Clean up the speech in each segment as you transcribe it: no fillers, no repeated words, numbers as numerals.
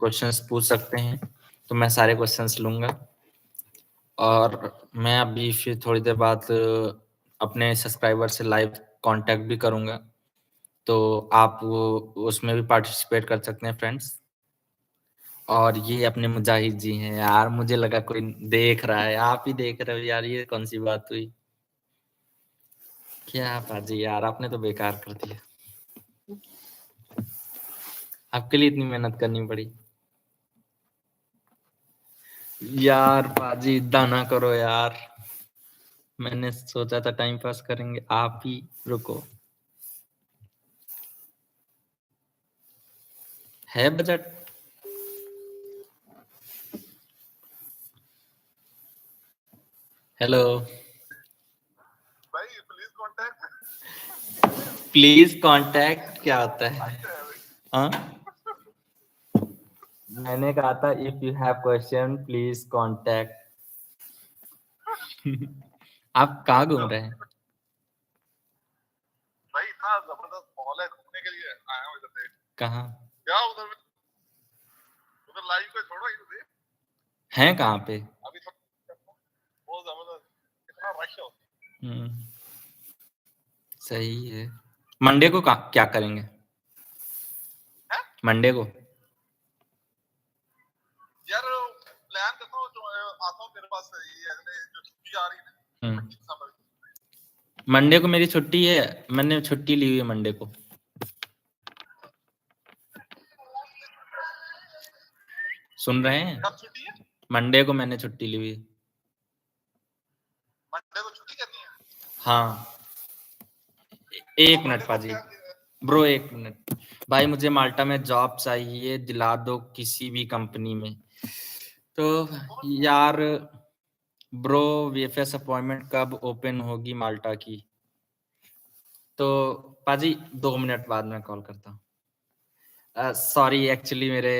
Questions पूछ सकते हैं, तो मैं सारे क्वेश्चंस लूँगा। और मैं अभी फिर थोड़ी देर बाद अपने सब्सक्राइबर से लाइव कॉन्टैक्ट भी करूँगा, तो आप वो उसमें भी पार्टिसिपेट कर सकते हैं फ्रेंड्स। और ये अपने मुजाहिद जी हैं यार, मुझे लगा कोई देख रहा है, आप ही देख रहे हो यार, ये कौन-सी बात हुई? क्या पाजी यार, आपने तो बेकार कर दिया। आपके लिए इतनी मेहनत करनी पड़ी। यार पाजी इतना ना करो यार, मैंने सोचा था टाइम पास करेंगे, आप ही रुको। है बजट? हेलो प्लीज कांटेक्ट क्या होता है? हाँ, मैंने कहा था if you have question please contact. आप कहाँ घूम रहे हैं? भाई इतना जबरदस्त मॉल है, घूमने के लिए आया हूँ इधर से। कहाँ क्या उधर उधर लाइव पे छोड़ो इधर से। हैं कहाँ पे? अभी तो बहुत जबरदस्त, इतना रश हो। सही है। मंडे को क्या करेंगे? मंडे को यार प्लान करता हूँ, आता हूँ तेरे पास, ये अगले जो छुट्टी आ रही है ना, मंडे को मेरी छुट्टी है, मैंने छुट्टी ली हुई है मंडे को। सुन रहे हैं? कब छुट्टी है? मंडे को मैंने छुट्टी ली हुई है। मंडे को छुट्टी करनी है? हाँ, एक मिनट पाजी, ब्रो एक मिनट भाई, मुझे माल्टा में जॉब चाहिए, दिला दो किसी भी कंपनी में। तो यार ब्रो, वीएफएस अपॉइंटमेंट कब ओपन होगी माल्टा की? तो पाजी 2 मिनट बाद मैं कॉल करता हूँ। सॉरी, एक्चुअली मेरे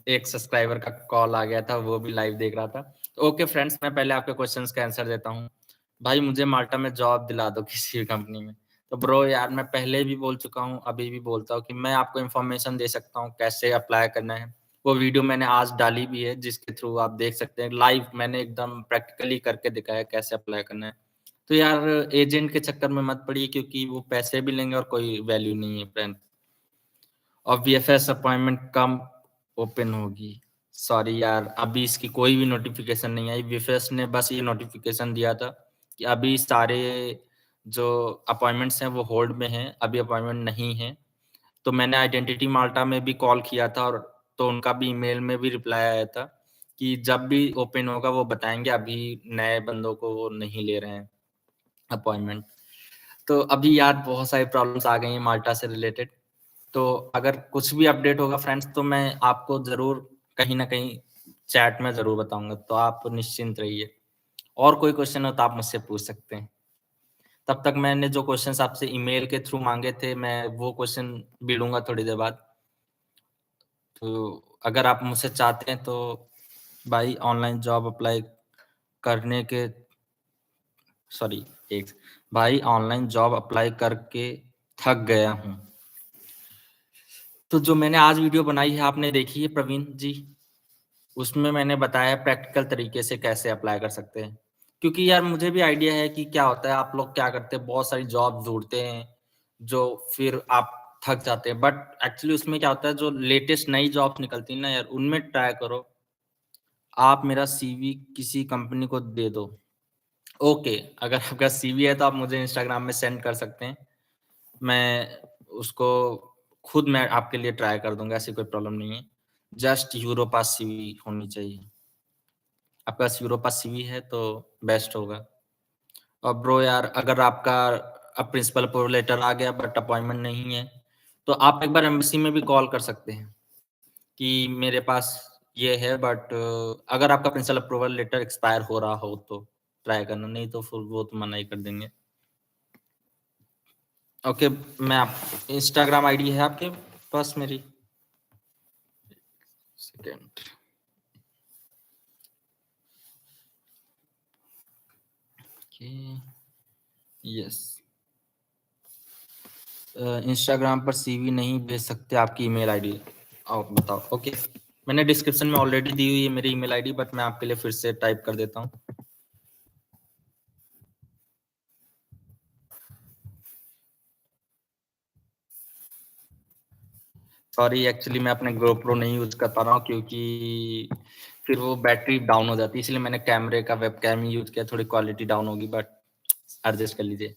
एक सब्सक्राइबर का कॉल आ गया था, वो भी लाइव देख रहा था। तो ओके फ्रेंड्स, मैं पहले आपके क्वेश्चंस का आंसर देता हूँ। भाई मुझे माल्टा में जॉब दिला दो किसी भी कंपनी में। तो ब्रो यार, मैं पहले भी बोल चुका हूँ, अभी भी बोलता हूँ कि मैं आपको इन्फॉर्मेशन दे सकता हूँ कैसे अप्लाई करना है। वो वीडियो मैंने आज डाली भी है, जिसके थ्रू आप देख सकते हैं लाइव, मैंने एकदम प्रैक्टिकली करके दिखाया कैसे अप्लाई करना है। तो यार एजेंट के चक्कर में मत पड़िए, क्योंकि वो पैसे भी लेंगे और कोई वैल्यू नहीं है फ्रेंड। और वीएफएस अपॉइंटमेंट कम ओपन होगी? सॉरी यार, अभी इसकी कोई भी नोटिफिकेशन नहीं आई। वीएफएस ने बस ये नोटिफिकेशन दिया था कि अभी सारे जो अपॉइंटमेंट्स हैं वो होल्ड में हैं, अभी अपॉइंटमेंट नहीं है। तो मैंने आइडेंटिटी माल्टा में भी कॉल किया था, और तो उनका भी ईमेल में भी रिप्लाई आया था कि जब भी ओपन होगा वो बताएंगे, अभी नए बंदों को वो नहीं ले रहे हैं अपॉइंटमेंट। तो अभी यार बहुत सारी प्रॉब्लम्स आ गई हैं माल्टा से रिलेटेड। तो अगर कुछ भी अपडेट होगा फ्रेंड्स, तो मैं आपको ज़रूर कहीं न कहीं चैट में ज़रूर बताऊँगा, तो आप निश्चिंत रहिए। और कोई क्वेश्चन हो तो आप मुझसे पूछ सकते हैं। तब तक मैंने जो क्वेश्चंस आपसे ईमेल के थ्रू माँगे थे, मैं वो क्वेश्चन भी लूँगा थोड़ी देर बाद। तो अगर आप मुझसे चाहते हैं तो भाई, ऑनलाइन जॉब अप्लाई करने के सॉरी एक भाई, ऑनलाइन जॉब अप्लाई करके थक गया हूँ। तो जो मैंने आज वीडियो बनाई है, आपने देखी है प्रवीण जी? उसमें मैंने बताया प्रैक्टिकल तरीके से कैसे अप्लाई कर सकते हैं। क्योंकि यार मुझे भी आइडिया है कि क्या होता है, आप लोग क्या करते हैं, बहुत सारी जॉब ढूँढते हैं, जो फिर आप थक जाते हैं। बट एक्चुअली उसमें क्या होता है, जो लेटेस्ट नई जॉब्स निकलती है ना यार, उनमें ट्राई करो। आप मेरा सीवी किसी कंपनी को दे दो। ओके, अगर आपका सीवी है तो आप मुझे इंस्टाग्राम में सेंड कर सकते हैं। मैं उसको खुद मैं आपके लिए ट्राई कर दूँगा, ऐसी कोई प्रॉब्लम नहीं है। जस्ट यूरोपास सीवी होनी चाहिए। आपके पास यूरोपास सीवी है तो बेस्ट होगा। और ब्रो यार, अगर आपका अब प्रिंसिपल अप्रूवल लेटर आ गया बट अपॉइंटमेंट नहीं है, तो आप एक बार एम्बेसी में भी कॉल कर सकते हैं कि मेरे पास ये है, बट अगर आपका प्रिंसिपल अप्रूवल लेटर एक्सपायर हो रहा हो तो ट्राई करना, नहीं तो फिर वो तो मना ही कर देंगे। ओके, मैं आप इंस्टाग्राम आईडी है आपके पास मेरी? Second, yes. इंस्टाग्राम पर सीवी नहीं भेज सकते, आपकी ईमेल आईडी आओ बताओ। ओके, मैंने डिस्क्रिप्शन में ऑलरेडी दी हुई है मेरी ईमेल आईडी, बट मैं आपके लिए फिर से टाइप कर देता हूँ। सॉरी, एक्चुअली मैं अपने GoPro नहीं यूज कर पा रहा हूँ क्योंकि फिर वो बैटरी डाउन हो जाती है, इसलिए मैंने कैमरे का वेबकैम ही यूज किया। थोड़ी क्वालिटी डाउन होगी, बट एडजस्ट कर लीजिए।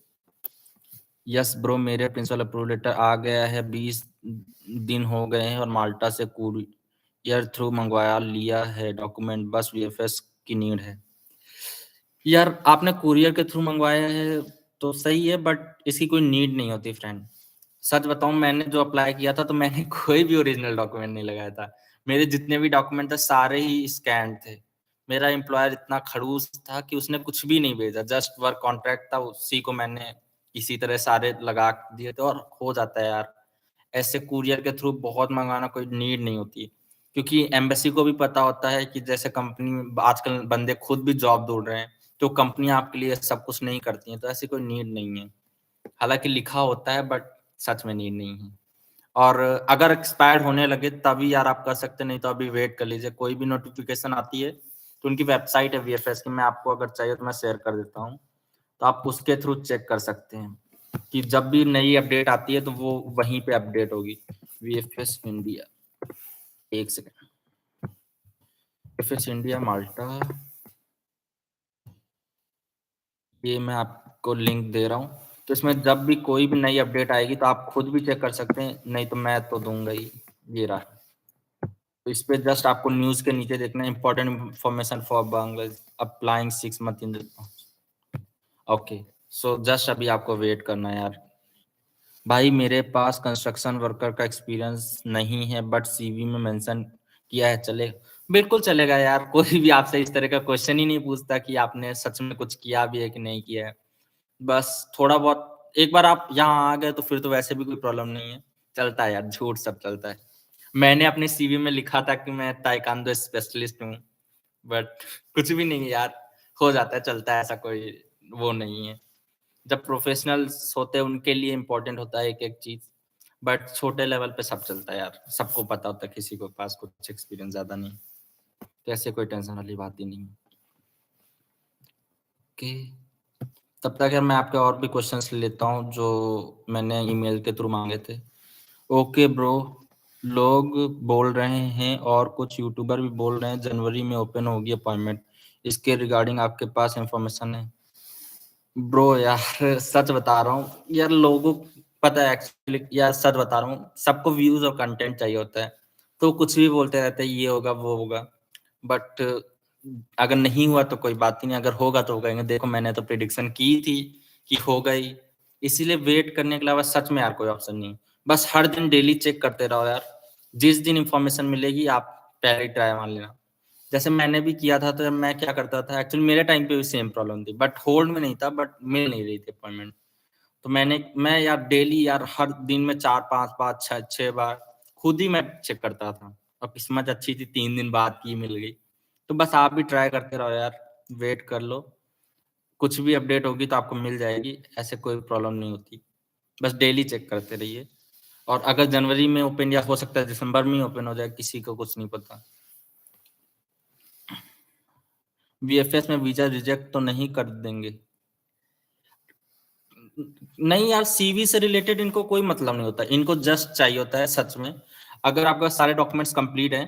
यस ब्रो, मेरे प्रिंसिपल अप्रूवल लेटर आ गया है। 20 दिन हो गए हैं और माल्टा से कुरियर थ्रू मंगवाया लिया है डॉक्यूमेंट, बस VFS की नीड है। यार आपने कुरियर के थ्रू मंगवाया है तो सही है, बट इसकी कोई नीड नहीं होती फ्रेंड। सच बताऊं, मैंने जो अप्लाई किया था तो मैंने कोई भी ओरिजिनल डॉक्यूमेंट नहीं लगाया था। मेरे जितने भी डॉक्यूमेंट थे सारे ही स्कैन थे। मेरा एम्प्लॉयर इतना खड़ूस था कि उसने कुछ भी नहीं भेजा, जस्ट वर्क कॉन्ट्रैक्ट था, उसी को मैंने इसी तरह सारे लगा दिए थे और हो जाता है यार। ऐसे कुरियर के थ्रू बहुत मंगाना कोई नीड नहीं होती, क्योंकि एम्बेसी को भी पता होता है कि जैसे कंपनी आजकल बंदे खुद भी जॉब ढूंढ रहे हैं, तो कंपनियां आपके लिए सब कुछ नहीं करती हैं, तो ऐसी कोई नीड नहीं है। हालांकि लिखा होता है, बट सच में नीड नहीं है। और अगर एक्सपायर्ड होने लगे तभी यार आप कर सकते, नहीं तो अभी वेट कर लीजिए। कोई भी नोटिफिकेशन आती है तो उनकी वेबसाइट है VFS की, मैं आपको अगर चाहिए तो मैं शेयर कर देता हूँ, तो आप उसके थ्रू चेक कर सकते हैं कि जब भी नई अपडेट आती है तो वो वहीं पे अपडेट होगी। VFS इंडिया, एक सेकेंड, VFS इंडिया माल्टा, ये मैं आपको लिंक दे रहा हूँ। तो इसमें जब भी कोई भी नई अपडेट आएगी तो आप खुद भी चेक कर सकते हैं, नहीं तो मैं तो दूंगा ही। ये रहा। तो इस पे जस्ट आपको न्यूज के नीचे देखना है, important information for Bangladesh applying 6 month in. Okay, so just अभी आपको वेट करना है यार। भाई मेरे पास कंस्ट्रक्शन वर्कर का एक्सपीरियंस नहीं है, बट CV में मेंशन किया है, चले? बिल्कुल चलेगा यार, कोई भी आपसे इस तरह का क्वेश्चन ही नहीं पूछता कि आपने सच में कुछ किया भी है कि नहीं किया है। बस थोड़ा बहुत, एक बार आप यहाँ आ गए तो फिर तो वैसे भी कोई प्रॉब्लम नहीं है। चलता है यार, झूठ सब चलता है। मैंने अपने CV में लिखा था कि मैं ताइक्वांडो स्पेशलिस्ट हूँ, बट कुछ भी नहीं है यार, हो जाता है, चलता है, ऐसा कोई वो नहीं है। जब प्रोफेशनल्स होते हैं उनके लिए इम्पोर्टेंट होता है एक एक चीज, बट छोटे लेवल पे सब चलता है यार, सबको पता होता है, किसी के पास कुछ एक्सपीरियंस ज्यादा नहीं, तो ऐसे कोई टेंशन वाली बात ही नहीं। ओके, तब तक यार मैं आपके और भी क्वेश्चंस लेता हूँ जो मैंने ईमेल के थ्रू मांगे थे। ओके ब्रो, लोग बोल रहे हैं और कुछ यूट्यूबर भी बोल रहे हैं जनवरी में ओपन होगी अपॉइंटमेंट, इसके रिगार्डिंग आपके पास इंफॉर्मेशन है? ब्रो यार सच बता रहा हूँ यार, लोगों को पता है एक्चुअली यार, सच बता रहा हूँ, सबको व्यूज और कंटेंट चाहिए होता है, तो कुछ भी बोलते रहते हैं, ये होगा वो होगा, बट अगर नहीं हुआ तो कोई बात ही नहीं, अगर होगा तो कहेंगे देखो मैंने तो प्रिडिक्शन की थी कि होगा ही। इसीलिए वेट करने के अलावा सच में यार कोई ऑप्शन नहीं। बस हर दिन डेली चेक करते रहो यार, जिस दिन इंफॉर्मेशन मिलेगी आप पहले ट्राई मार लेना। जैसे मैंने भी किया था, तो मैं क्या करता था, एक्चुअली मेरे टाइम पे भी सेम प्रॉब्लम थी, बट होल्ड में नहीं था, बट मिल नहीं रही थी अपॉइंटमेंट। तो मैं यार डेली यार हर दिन में 4 5 5 6 बार खुद ही मैं चेक करता था, और किस्मत अच्छी थी 3 दिन बाद की मिल गई। तो बस आप भी ट्राई करते रहो यार, वेट कर लो, कुछ भी अपडेट होगी तो आपको मिल जाएगी, ऐसे कोई प्रॉब्लम नहीं होती। बस डेली चेक करते रहिए, और अगर जनवरी में ओपन, या हो सकता है दिसंबर में ओपन हो जाए, किसी को कुछ नहीं पता। VFS में वीजा रिजेक्ट तो नहीं कर देंगे? नहीं यार, CV से रिलेटेड इनको कोई मतलब नहीं होता, इनको जस्ट चाहिए होता है सच में, अगर आपका सारे डॉक्यूमेंट्स कंप्लीट हैं।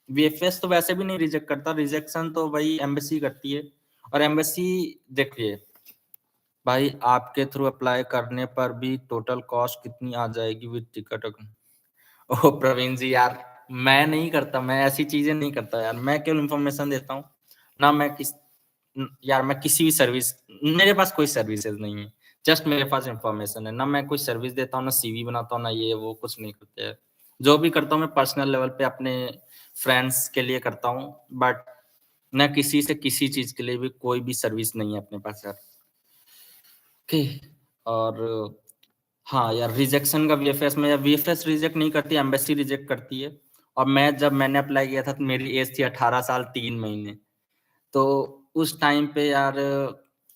VFS तो वैसे भी नहीं रिजेक्ट करता, रिजेक्शन तो वही एम्बेसी करती है। और एम्बेसी, देखिए भाई, आपके थ्रू अप्लाई करने पर भी टोटल कॉस्ट कितनी आ जाएगी विद टिकट? ओह प्रवीण जी यार, मैं नहीं करता, मैं ऐसी चीजें नहीं करता यार, मैं केवल इन्फॉर्मेशन देता हूँ ना। यार मैं किसी भी सर्विस, मेरे पास कोई सर्विसेज नहीं है, जस्ट मेरे पास इंफॉर्मेशन है ना। मैं कोई सर्विस देता हूँ ना, CV बनाता हूँ ना, ये वो कुछ नहीं करते हैं। जो भी करता हूँ मैं पर्सनल लेवल पे अपने फ्रेंड्स के लिए करता हूँ, बट ना किसी से किसी चीज के लिए भी कोई भी सर्विस नहीं है अपने पास यार। ओके, और हाँ यार, रिजेक्शन का VFS में, या VFS रिजेक्ट नहीं करती, एम्बेसी रिजेक्ट करती है। और मैंने अप्लाई किया था तो मेरी एज थी 18 साल 3 महीने, तो उस टाइम पे यार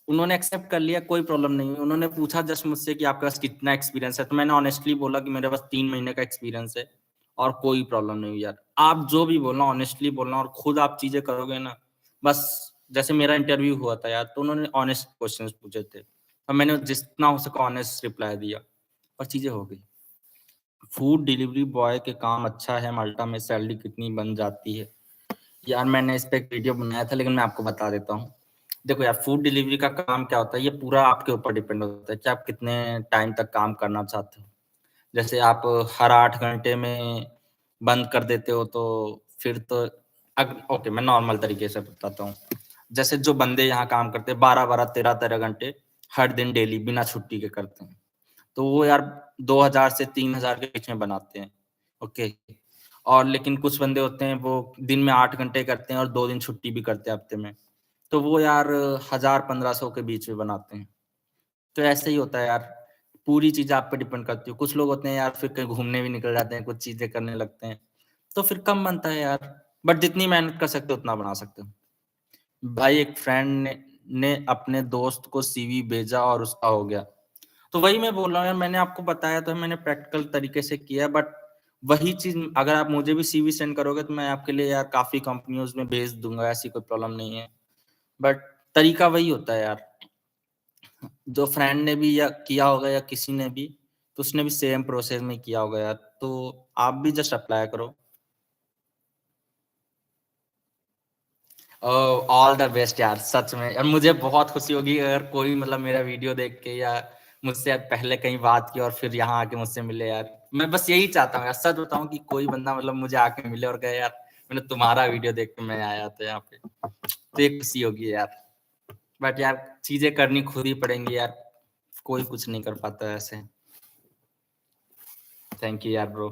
उन्होंने एक्सेप्ट कर लिया, कोई प्रॉब्लम नहीं। उन्होंने पूछा जस्ट मुझसे कि आपके पास कितना एक्सपीरियंस है, तो मैंने ऑनेस्टली बोला कि मेरे पास 3 महीने का एक्सपीरियंस है, और कोई प्रॉब्लम नहीं हुई यार। आप जो भी बोलना ऑनेस्टली बोलना और खुद आप चीज़ें करोगे ना, बस जैसे मेरा इंटरव्यू हुआ था यार, तो उन्होंने ऑनेस्ट क्वेश्चंस पूछे थे और मैंने जितना हो सका ऑनेस्ट रिप्लाई दिया और चीज़ें हो गई। फूड डिलीवरी बॉय के काम अच्छा है, माल्टा में सैलरी कितनी बन जाती है? यार मैंने इस पे एक वीडियो बनाया था, लेकिन मैं आपको बता देता हूँ। देखो यार, फूड डिलीवरी का काम क्या होता है, ये पूरा आपके ऊपर डिपेंड होता है कि आप कितने टाइम तक काम करना चाहते हो। जैसे आप हर 8 घंटे में बंद कर देते हो, तो फिर तो ओके, मैं नॉर्मल तरीके से बताता हूँ। जैसे जो बंदे यहाँ काम करते हैं 12-12, 13-13 घंटे हर दिन डेली बिना छुट्टी के करते हैं, तो वो यार 2000 से 3000 के बीच में बनाते हैं, ओके। और लेकिन कुछ बंदे होते हैं वो दिन में 8 घंटे करते हैं और 2 दिन छुट्टी भी करते हैं हफ्ते में, तो वो यार 1000-1500 के बीच में बनाते हैं। तो ऐसे ही होता है यार, पूरी चीज़ आप पे डिपेंड करती है। कुछ लोग होते हैं यार फिर कहीं घूमने भी निकल जाते हैं, कुछ चीज़ें करने लगते हैं, तो फिर कम बनता है यार, बट जितनी मेहनत कर सकते हो उतना बना सकते हो। भाई एक फ्रेंड ने अपने दोस्त को सीवी भेजा और उसका हो गया। तो वही मैं बोल रहा हूँ यार, मैंने आपको बताया तो मैंने प्रैक्टिकल तरीके से किया, बट वही चीज़ अगर आप मुझे भी सीवी सेंड करोगे तो मैं आपके लिए यार काफ़ी कंपनियों में भेज दूँगा, ऐसी कोई प्रॉब्लम नहीं है। बट तरीका वही होता है यार। जो फ्रेंड ने भी या किया होगा या किसी ने भी, तो उसने भी सेम प्रोसेस में किया होगा यार, तो आप भी जस्ट अप्लाई करो। ऑल द बेस्ट यार, सच में यार मुझे बहुत खुशी होगी अगर कोई मतलब मेरा वीडियो देख के या मुझसे पहले कहीं बात की और फिर यहाँ आके मुझसे मिले यार। मैं बस यही चाहता हूँ यार, सच बताऊं कि कोई बंदा मतलब मुझे आके मिले और कहे यार मैंने तुम्हारा वीडियो देख के मैं आया था यहाँ पे, तो ये खुशी होगी यार। बट यार चीजें करनी खुद ही पड़ेंगी यार, कोई कुछ नहीं कर पाता है ऐसे। थैंक यू यार ब्रो।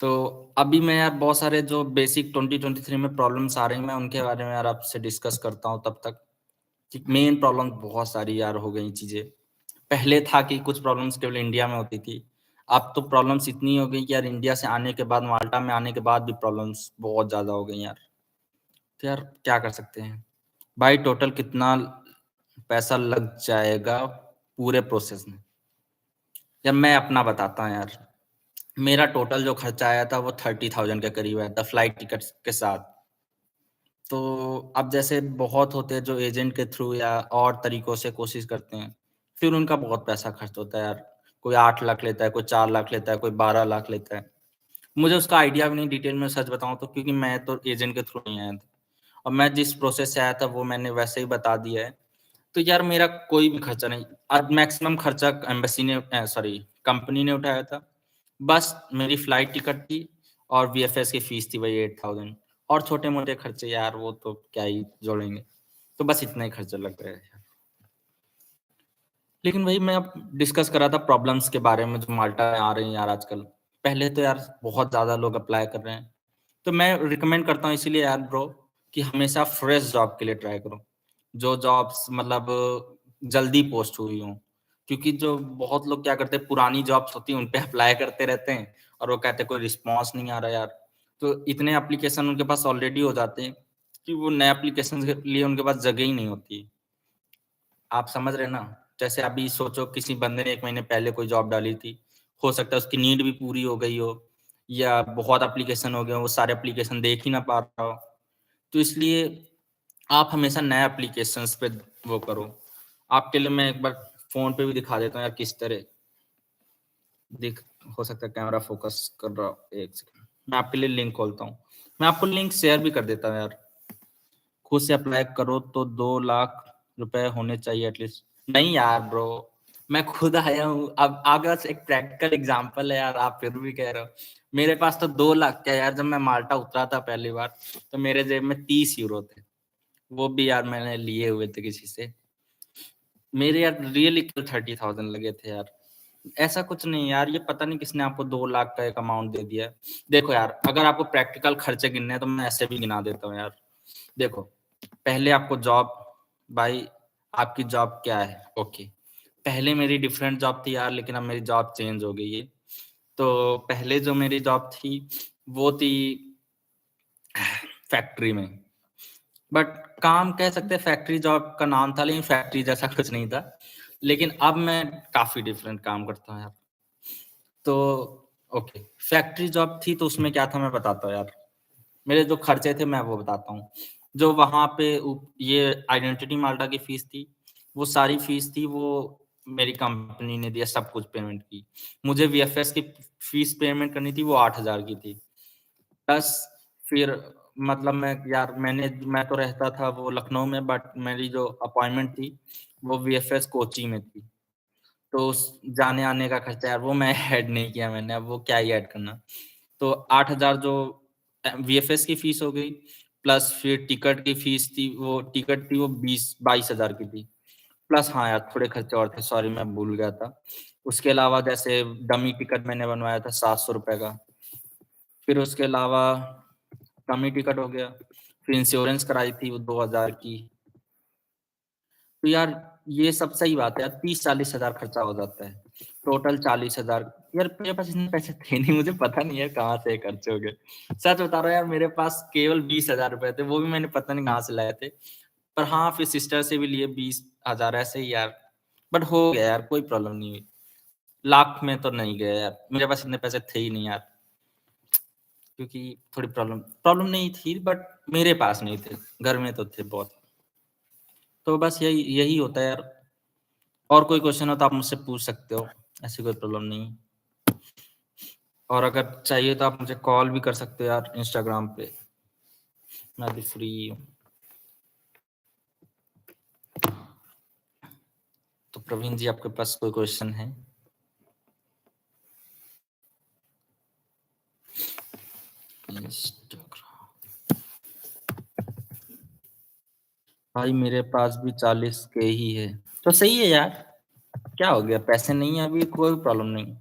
तो अभी मैं यार बहुत सारे जो बेसिक 2023 में प्रॉब्लम्स आ रही हैं, मैं उनके बारे में यार आपसे डिस्कस करता हूँ तब तक। कि मेन प्रॉब्लम बहुत सारी यार हो गई चीजें। पहले था कि कुछ प्रॉब्लम्स केवल इंडिया में होती थी, अब तो प्रॉब्लम्स इतनी हो गई कि यार इंडिया से आने के बाद, माल्टा में आने के बाद भी प्रॉब्लम्स बहुत ज्यादा हो गई यार। तो यार क्या कर सकते हैं भाई, टोटल कितना पैसा लग जाएगा पूरे प्रोसेस में? यार मैं अपना बताता हूँ यार, मेरा टोटल जो खर्चा आया था वो 30,000 के करीब आया था फ्लाइट टिकट के साथ। तो अब जैसे बहुत होते हैं जो एजेंट के थ्रू या और तरीकों से कोशिश करते हैं, फिर उनका बहुत पैसा खर्च होता है यार। कोई 8 लाख लेता है, कोई 4 लाख लेता है, कोई 12 लाख लेता है। मुझे उसका आइडिया भी नहीं डिटेल में सच बताऊं तो, क्योंकि मैं तो एजेंट के थ्रू नहीं आया था और मैं जिस प्रोसेस से आया था वो मैंने वैसे ही बता दिया है। तो यार मेरा कोई भी खर्चा नहीं, आज मैक्सिमम खर्चा एम्बेसी ने सॉरी कंपनी ने उठाया था। बस मेरी फ्लाइट टिकट थी और वीएफएस की फीस थी वही 8000, और छोटे मोटे खर्चे यार वो तो क्या ही जोड़ेंगे। तो बस इतना ही खर्चा लग रहा है यार। लेकिन वही मैं अब डिस्कस कर रहा था प्रॉब्लम्स के बारे में जो माल्टा में आ रही हैं यार आजकल। पहले तो यार बहुत ज्यादा लोग अप्लाई कर रहे हैं, तो मैं रिकमेंड करता हूँ इसीलिए यार ब्रो कि हमेशा फ्रेश जॉब के लिए ट्राई करो, जो जॉब्स मतलब जल्दी पोस्ट हुई हो। क्योंकि जो बहुत लोग क्या करते हैं, पुरानी जॉब्स होती हैं उन पे अप्लाई करते रहते हैं और वो कहते हैं कोई रिस्पॉन्स नहीं आ रहा यार। तो इतने एप्लीकेशन उनके पास ऑलरेडी हो जाते हैं कि वो नए एप्लीकेशन के लिए उनके पास जगह ही नहीं होती। आप समझ रहे हैं ना? जैसे अभी सोचो किसी बंदे ने 1 महीने पहले कोई जॉब डाली थी, हो सकता है उसकी नीड भी पूरी हो गई हो या बहुत एप्लीकेशन हो गए हो, वो सारे एप्लीकेशन देख ही ना पा रहा हो। तो इसलिए आप हमेशा नए एप्लीकेशंस पे वो करो। आपके लिए मैं एक बार फ़ोन पे भी दिखा देता हूँ यार किस तरह दिख, हो सकता है कैमरा फ़ोकस कर रहा हो, 1 सेकंड। मैं आपके लिए लिंक खोलता हूँ। मैं आपको लिंक शेयर भी कर देता हूँ यार। खुद से अप्लाई करो तो 2 लाख रुपए होने चाहिए एटलीस्ट। नहीं यार ब्रो, मैं खुद आया हूँ। अब आगे बस एक प्रैक्टिकल एग्जांपल है यार, आप फिर भी कह रहे हो। मेरे पास तो 2 लाख क्या यार, जब मैं माल्टा उतरा था पहली बार तो मेरे जेब में 30 यूरो थे, वो भी यार मैंने लिए हुए थे किसी से। मेरे यार रियली 30,000 लगे थे यार। ऐसा कुछ नहीं यार, ये पता नहीं किसने आपको 2 लाख का एक अमाउंट दे दिया है। देखो यार, अगर आपको प्रैक्टिकल खर्चे गिनने हैं तो मैं ऐसे भी गिना देता हूँ यार। देखो, पहले आपको जॉब, भाई आपकी जॉब क्या है? ओके, पहले मेरी डिफरेंट जॉब थी यार, लेकिन अब मेरी जॉब चेंज हो गई है। तो पहले जो मेरी जॉब थी वो थी फैक्ट्री में, बट काम कह सकते हैं फैक्ट्री जॉब का नाम था, लेकिन फैक्ट्री जैसा कुछ नहीं था। लेकिन अब मैं काफी डिफरेंट काम करता हूँ यार। तो ओके, फैक्ट्री जॉब थी तो उसमें क्या था मैं बताता हूँ यार। मेरे जो खर्चे थे मैं वो बताता हूँ। जो वहाँ पे ये आइडेंटिटी माल्टा की फीस थी, वो सारी फीस थी वो मेरी कंपनी ने दिया सब कुछ पेमेंट की। मुझे वीएफएस की फीस पेमेंट करनी थी वो 8,000 की थी। प्लस फिर मतलब मैं तो रहता था वो लखनऊ में बट मेरी जो अपॉइंटमेंट थी वो वीएफएस कोची में थी। तो उस जाने-आने का खर्चा यार वो मैं ऐड नहीं किया मैंने, अब वो क्या ही ऐड करना। तो 8,000 जो वीएफएस की फीस हो गई, प्लस फिर टिकट की फीस थी, वो टिकट थी वो 20-22,000 की थी। प्लस हाँ यार, थोड़े खर्चे और थे, सॉरी मैं भूल गया था। उसके अलावा जैसे डमी टिकट मैंने बनवाया था ₹700 का। फिर उसके अलावा डमी टिकट हो गया, फिर इंश्योरेंस कराई थी वो 2,000 की। तो यार ये सब सही बात है यार, 30-40 हज़ार खर्चा हो जाता है। टोटल 40,000। यार मेरे पास इतने पैसे थे नहीं, मुझे पता नहीं है कहाँ से ये खर्च हो गए। सच बता रहा हूँ यार, मेरे पास केवल 20,000 रुपए थे, वो भी मैंने पता नहीं कहाँ से लाए थे। पर हाँ, फिर सिस्टर से भी लिए 20,000 ऐसे ही यार। बट हो गया यार, कोई प्रॉब्लम नहीं हुई। लाख में तो नहीं गए यार, मेरे पास इतने पैसे थे ही नहीं यार, क्योंकि थोड़ी प्रॉब्लम प्रॉब्लम नहीं थी बट मेरे पास नहीं थे, घर में तो थे बहुत। तो बस यही यही होता है यार। और कोई क्वेश्चन हो तो आप मुझसे पूछ सकते हो, ऐसी कोई प्रॉब्लम नहीं है। और अगर चाहिए तो आप मुझे कॉल भी कर सकते हो यार इंस्टाग्राम पे, मैं भी फ्री हूँ। तो प्रवीण जी आपके पास कोई क्वेश्चन है? इंस्टाग्राम भाई मेरे पास भी 40 के ही है, तो सही है यार। क्या हो गया, पैसे नहीं है अभी, कोई प्रॉब्लम नहीं।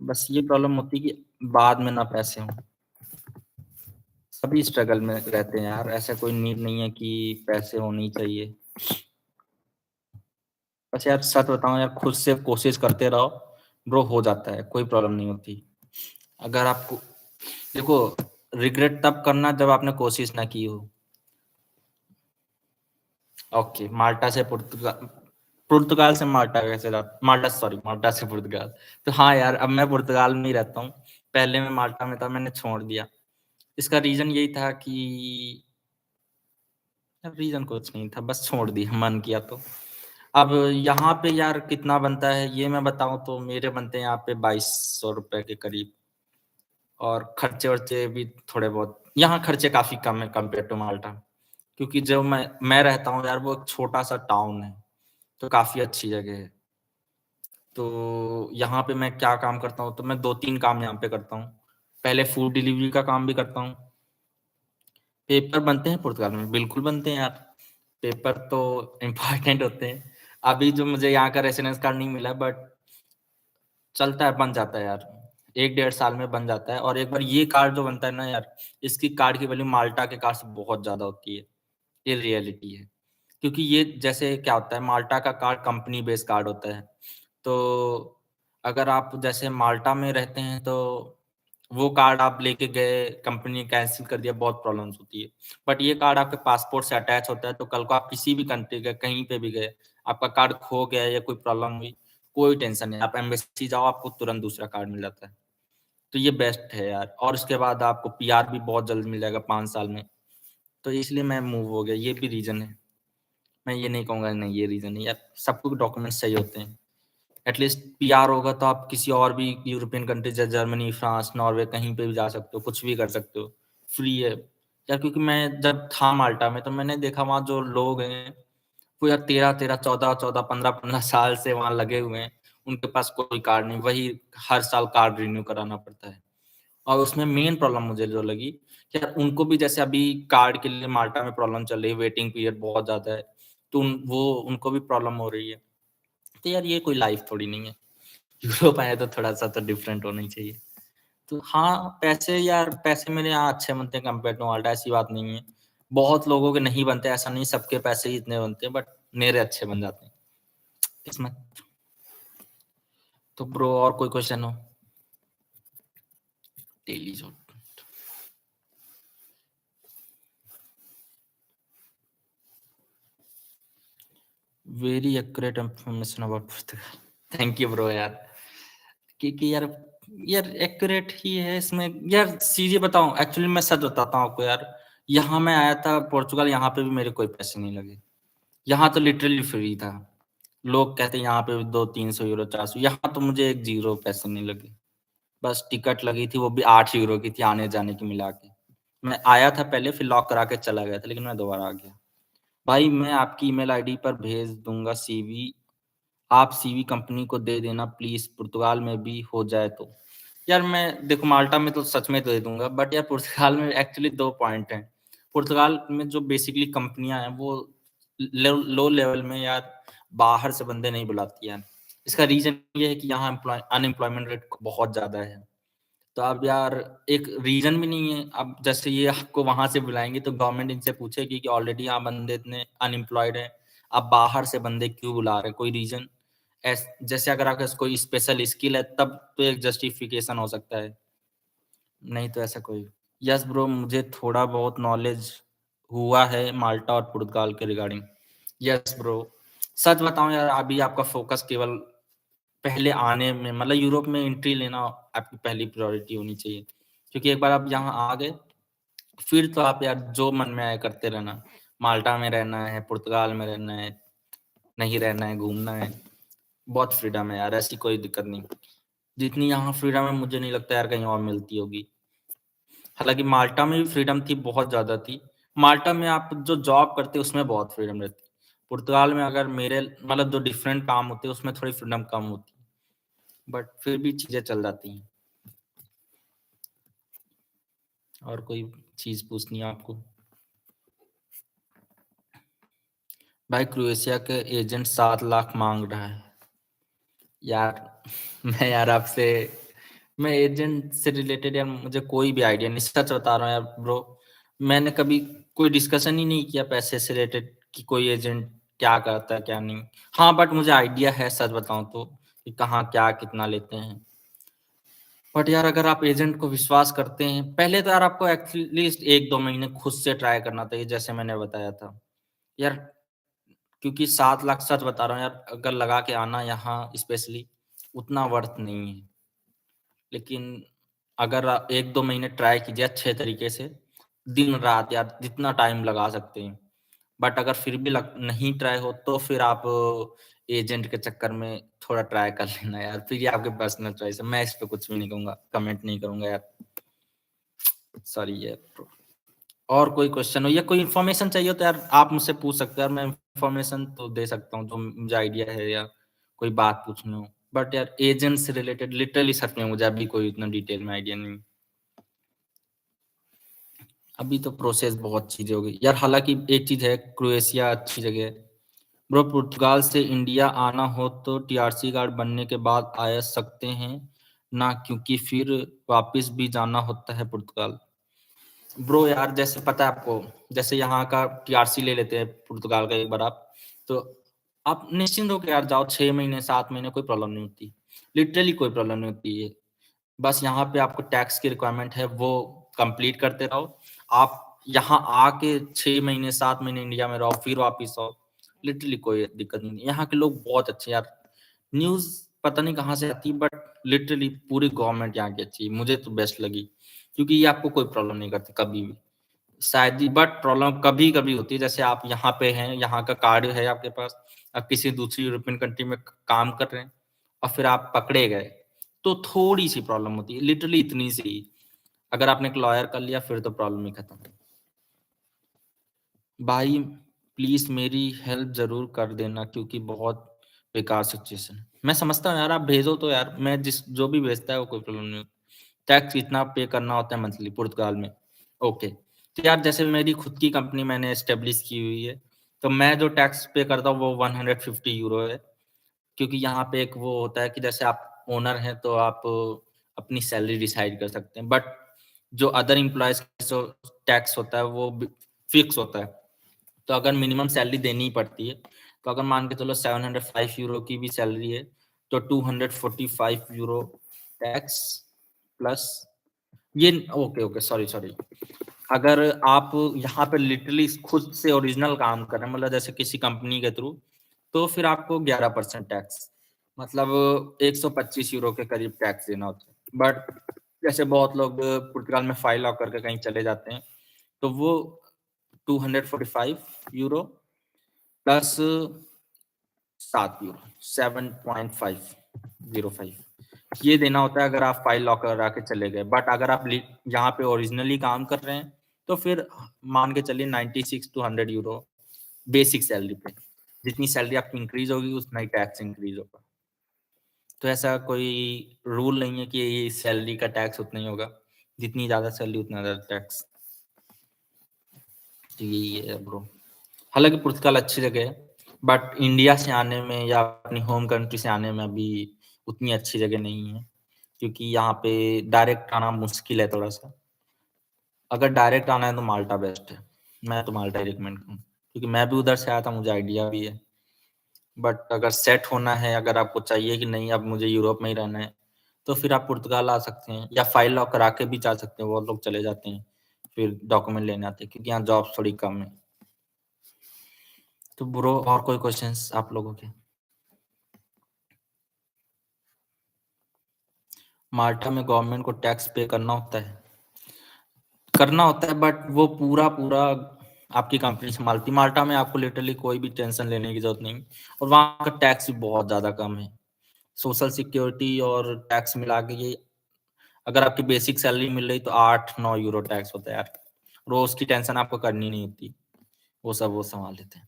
बस ये प्रॉब्लम होती है कि बाद में ना पैसे हों। सभी स्ट्रगल में रहते हैं यार, ऐसा कोई नीड नहीं है कि पैसे होने ही चाहिए। बस यार सच बताऊं यार, खुद से कोशिश करते रहो, ब्रो हो जाता है, कोई प्रॉब्लम नहीं होती। अगर आपको देखो, रिग्रेट तब करना जब आपने कोशिश ना की हो। ओके, माल्टा से पुर्तगाल, पुर्तगाल से माल्टा कैसे जाता, माल्टा सॉरी, माल्टा से पुर्तगाल। तो हाँ यार, अब मैं पुर्तगाल में ही रहता हूँ। पहले मैं माल्टा में था, मैंने छोड़ दिया। इसका रीजन यही था कि रीजन कुछ नहीं था, बस छोड़ दिया, मन किया तो। अब यहाँ पे यार कितना बनता है ये मैं बताऊं तो मेरे बनते हैं यहाँ पे 2,200 रुपए के करीब। और खर्चे वर्चे भी थोड़े बहुत, यहाँ खर्चे काफी कम है कंपेयर टू माल्टा। क्योंकि जो मैं रहता हूँ यार, वो एक छोटा सा टाउन है, तो काफी अच्छी जगह है। तो यहाँ पे मैं क्या काम करता हूँ, तो मैं 2-3 काम यहाँ पे करता हूँ। पहले फूड डिलीवरी का काम भी करता हूँ। पेपर बनते हैं पुर्तगाल में, बिल्कुल बनते हैं यार। पेपर तो इम्पोर्टेंट होते हैं। अभी जो मुझे यहाँ का रेसिडेंस कार्ड नहीं मिला बट चलता है, बन जाता है यार। 1-1.5 साल में बन जाता है। और एक बार ये कार्ड जो बनता है ना यार, इसकी कार्ड की वैल्यू माल्टा के कार्ड से बहुत ज़्यादा होती है। ये रियलिटी है। क्योंकि ये जैसे क्या होता है, माल्टा का कार्ड कंपनी बेस्ड कार्ड होता है। तो अगर आप जैसे माल्टा में रहते हैं तो वो कार्ड आप लेके गए, कंपनी ने कैंसल कर दिया, बहुत प्रॉब्लम्स होती है। बट ये कार्ड आपके पासपोर्ट से अटैच होता है, तो कल को आप किसी भी कंट्री गए, कहीं पे भी गए, आपका कार्ड खो गया या कोई प्रॉब्लम हुई, कोई टेंशन नहीं, आप एम्बेसी जाओ, आपको तुरंत दूसरा कार्ड मिल जाता है। तो ये बेस्ट है यार। और उसके बाद आपको पीआर भी बहुत जल्द मिल जाएगा 5 साल में। तो इसलिए मैं मूव हो गया, ये भी रीज़न है। मैं ये नहीं कहूँगा नहीं ये रीज़न है यार, सबको डॉक्यूमेंट्स चाहिए होते हैं। एटलीस्ट पीआर होगा तो आप किसी और भी यूरोपियन कंट्री जैसे जर्मनी, फ्रांस, नॉर्वे कहीं पे भी जा सकते हो, कुछ भी कर सकते हो, फ्री है। यार क्योंकि मैं जब था माल्टा में तो मैंने देखा वहाँ जो लोग हैं, वो यार 13-13, 14-14, 15-15 साल से वहाँ लगे हुए हैं, उनके पास कोई कार्ड नहीं, वही हर साल कार्ड रिन्यू कराना पड़ता है। और उसमें मेन प्रॉब्लम मुझे जो लगी कि यार उनको भी जैसे अभी कार्ड के लिए माल्टा में प्रॉब्लम चल रही है, वेटिंग पीरियड बहुत ज़्यादा है, तो वो उनको भी प्रॉब्लम हो रही है। तो यार ये कोई लाइफ थोड़ी नहीं है। यूरोप आया तो थोड़ा-सा तो डिफरेंट होना ही चाहिए। तो हाँ, पैसे यार पैसे मेरे यहाँ अच्छे बनते हैं कंपेयर टू माल्टा, ऐसी बात नहीं है। बहुत लोगों के नहीं बनते, ऐसा नहीं सबके पैसे ही इतने बनते हैं, बट मेरे अच्छे बन जाते हैं। किस्मत। तो ब्रो और कोई क्वेश्चन हो? Daily job. Very accurate information about Portugal. Thank you bro यार। क्योंकि यार यार एक्यूरेट ही है इसमें। यार चीजें बताऊं, एक्चुअली मैं सच बताता हूँ आपको यार, यहाँ मैं आया था पोर्चुगल, यहाँ पे भी मेरे कोई पैसे नहीं लगे। यहाँ तो लिटरली फ्री था। लोग कहते हैं यहाँ पे 200-300 यूरो 400, यहाँ तो मुझे 1 0 पैसे नहीं लगे। बस टिकट लगी थी, वो भी 8 यूरो की थी आने जाने की मिला के। मैं आया था पहले, फिर लॉक करा के चला गया था, लेकिन मैं दोबारा आ गया। भाई मैं आपकी ईमेल आईडी पर भेज दूंगा सीवी, आप सीवी कंपनी को दे देना प्लीज, पुर्तगाल में भी हो जाए तो। यार मैं देखो माल्टा में तो सच में दे दूंगा, बट यार पुर्तगाल में एक्चुअली 2 पॉइंट हैं। पुर्तगाल में जो बेसिकली कंपनियां हैं वो लो लेवल में यार बाहर से बंदे नहीं बुलाती यार। इसका रीजन ये है कि यहाँ अनएम्प्लॉयमेंट रेट बहुत ज्यादा है। तो अब यार एक रीजन भी नहीं है। अब जैसे ये आपको वहां से बुलाएंगे तो गवर्नमेंट इनसे पूछेगी कि ऑलरेडी यहाँ बंदे इतने अनएम्प्लॉयड हैं, अब बाहर से बंदे क्यों बुला रहे, कोई रीजन। जैसे अगर आपके पास कोई स्पेशल स्किल है तब तो एक जस्टिफिकेशन हो सकता है, नहीं तो ऐसा कोई। यस ब्रो, मुझे थोड़ा बहुत नॉलेज हुआ है माल्टा और पुर्तगाल के रिगार्डिंग। यस ब्रो, सच बताऊं यार, अभी आपका फोकस केवल पहले आने में, मतलब यूरोप में एंट्री लेना आपकी पहली प्रायोरिटी होनी चाहिए। क्योंकि एक बार आप यहाँ आ गए, फिर तो आप यार जो मन में आए करते रहना। माल्टा में रहना है, पुर्तगाल में रहना है, नहीं रहना है, घूमना है, बहुत फ्रीडम है यार, ऐसी कोई दिक्कत नहीं। जितनी यहाँ फ्रीडम है मुझे नहीं लगता यार कहीं और मिलती होगी। हालांकि माल्टा में भी फ्रीडम थी, बहुत ज्यादा थी। माल्टा में आप जो जॉब करते उसमें बहुत फ्रीडम रहती। पुर्तगाल में अगर मेरे मतलब जो डिफरेंट काम होते हैं उसमें थोड़ी फ्रीडम कम होती, बट फिर भी चीजें चल जाती हैं। और कोई चीज पूछनी है आपको? भाई क्रोएशिया के एजेंट 7 लाख मांग रहा है यार। मैं यार आपसे, मैं एजेंट से रिलेटेड यार मुझे कोई भी आइडिया नहीं, सच बता रहा हूँ यार ब्रो। मैंने कभी कोई डिस्कशन ही नहीं किया पैसे से रिलेटेड कि कोई एजेंट क्या करता है क्या नहीं। हाँ बट मुझे आइडिया है सच बताऊं तो, कि कहाँ क्या कितना लेते हैं। बट यार अगर आप एजेंट को विश्वास करते हैं, पहले तो यार आपको एटलीस्ट 1-2 महीने खुद से ट्राई करना चाहिए, जैसे मैंने बताया था यार। क्योंकि 7 लाख सच बता रहा हूँ यार, अगर लगा के आना यहाँ स्पेशली उतना वर्थ नहीं है। लेकिन अगर 1-2 महीने ट्राई कीजिए अच्छे तरीके से, दिन रात यार जितना टाइम लगा सकते हैं। बट अगर फिर भी नहीं ट्राई हो तो फिर आप एजेंट के चक्कर में थोड़ा ट्राई कर लेना यार, फिर ये आपके पर्सनल चॉइस है, मैं इस पे कुछ भी नहीं कहूंगा, कमेंट नहीं करूंगा यार, सॉरी यार। और कोई क्वेश्चन हो या कोई इन्फॉर्मेशन चाहिए हो तो यार आप मुझसे पूछ सकते हैं यार, मैं इन्फॉर्मेशन तो दे सकता हूँ जो मुझे आइडिया है, या कोई बात पूछनी हो। बट यार एजेंट से रिलेटेड लिटरली सच में मुझे अभी कोई इतना डिटेल में आइडिया नहीं। अभी तो प्रोसेस बहुत चीजें हो गई यार। हालांकि एक चीज है, क्रोएशिया अच्छी जगह है ब्रो। पुर्तगाल से इंडिया आना हो तो टीआरसी कार्ड बनने के बाद आ सकते हैं ना, क्योंकि फिर वापस भी जाना होता है पुर्तगाल। ब्रो यार जैसे पता है आपको, जैसे यहाँ का टीआरसी ले लेते हैं पुर्तगाल का एक बार आप, तो आप निश्चिंत होकर यार जाओ, 6 महीने 7 महीने कोई प्रॉब्लम नहीं होती, लिटरली कोई प्रॉब्लम नहीं होती है। बस यहाँ पे आपको टैक्स की रिक्वायरमेंट है, वो कंप्लीट करते रहो। आप यहाँ आके 6 महीने 7 महीने इंडिया में रहो, फिर वापिस आओ, लिटरली कोई दिक्कत नहीं। यहाँ के लोग बहुत अच्छे यार। न्यूज पता नहीं कहाँ से आती, बट लिटरली पूरी गवर्नमेंट यहाँ की अच्छी है, मुझे तो बेस्ट लगी। क्योंकि ये आपको कोई प्रॉब्लम नहीं करती कभी भी, शायद ही, बट प्रॉब्लम कभी कभी होती है। जैसे आप यहाँ पे हैं, यहाँ का कार्ड है आपके पास, आप किसी दूसरी यूरोपियन कंट्री में काम कर रहे हैं और फिर आप पकड़े गए, तो थोड़ी सी प्रॉब्लम होती है, लिटरली इतनी सी। अगर आपने एक लॉयर कर लिया फिर तो प्रॉब्लम ही खत्म। भाई प्लीज मेरी हेल्प जरूर कर देना, क्योंकि बहुत बेकार सिचुएशन। मैं समझता हूँ यार, आप भेजो तो यार, मैं जिस जो भी भेजता है वो कोई प्रॉब्लम नहीं। टैक्स कितना पे करना होता है मंथली पुर्तगाल में? ओके, तो यार जैसे मेरी खुद की कंपनी मैंने एस्टेब्लिश की हुई है, तो मैं जो टैक्स पे करता हूँ वो 150 यूरो है। क्योंकि यहाँ पे एक वो होता है कि जैसे आप ओनर हैं तो आप अपनी सैलरी डिसाइड कर सकते हैं, बट जो अदर इम्प्लॉयज जो टैक्स होता है वो फिक्स होता है। तो अगर मिनिमम सैलरी देनी ही पड़ती है, तो अगर मान के चलो 705 यूरो की भी सैलरी है तो 245 यूरो टैक्स प्लस ये। Okay okay, sorry sorry. अगर आप यहाँ पे लिटरली खुद से ओरिजिनल काम कर रहे हैं, मतलब जैसे किसी कंपनी के थ्रू, तो फिर आपको 11% टैक्स, मतलब 125 यूरो के करीब टैक्स देना होता है। बट जैसे बहुत लोग पुर्तगाल में फाइल लॉक करके कहीं चले जाते हैं, तो वो 245 यूरो प्लस 7 यूरो 7.505 ये देना होता है अगर आप फाइल लॉक करा के चले गए। बट अगर आप यहाँ पे ओरिजिनली काम कर रहे हैं तो फिर मान के चलिए 96 टू 100 यूरो बेसिक सैलरी पे। जितनी सैलरी आपकी इंक्रीज होगी उतना ही टैक्स इंक्रीज होगा। तो ऐसा कोई रूल नहीं है कि ये सैलरी का टैक्स उतना ही होगा, जितनी ज्यादा सैलरी उतना ज्यादा टैक्स। तो यही है ब्रो। हालांकि पुर्तगाल अच्छी जगह है, बट इंडिया से आने में या अपनी होम कंट्री से आने में अभी उतनी अच्छी जगह नहीं है, क्योंकि यहाँ पे डायरेक्ट आना मुश्किल है थोड़ा सा। अगर डायरेक्ट आना है तो माल्टा बेस्ट है। मैं तो माल्टा ही रिकमेंड करूँ, क्योंकि मैं भी उधर से आया था, मुझे आइडिया भी है। बट अगर सेट होना है, अगर आपको चाहिए कि नहीं अब मुझे यूरोप में ही रहना है, तो फिर आप पुर्तगाल आ सकते हैं या फाइल लॉक करा के भी जा सकते हैं। वो लोग चले जाते हैं फिर डॉक्यूमेंट लेने आते हैं, क्योंकि यहाँ जॉब्स थोड़ी कम है। तो ब्रो और कोई क्वेश्चंस आप लोगों के? माल्टा में गवर्नमेंट को टैक्स पे करना होता है? करना होता है, बट वो पूरा पूरा आपकी कंपनी संभालती है। माल्टा में आपको लिटरली कोई भी टेंशन लेने की जरूरत नहीं, और वहाँ का टैक्स भी बहुत ज्यादा कम है। सोशल सिक्योरिटी और टैक्स मिला के ये, अगर आपकी बेसिक सैलरी मिल रही तो 8-9 यूरो टैक्स होता है यार। रोज की टेंशन आपको करनी नहीं होती, वो सब वो संभाल लेते हैं।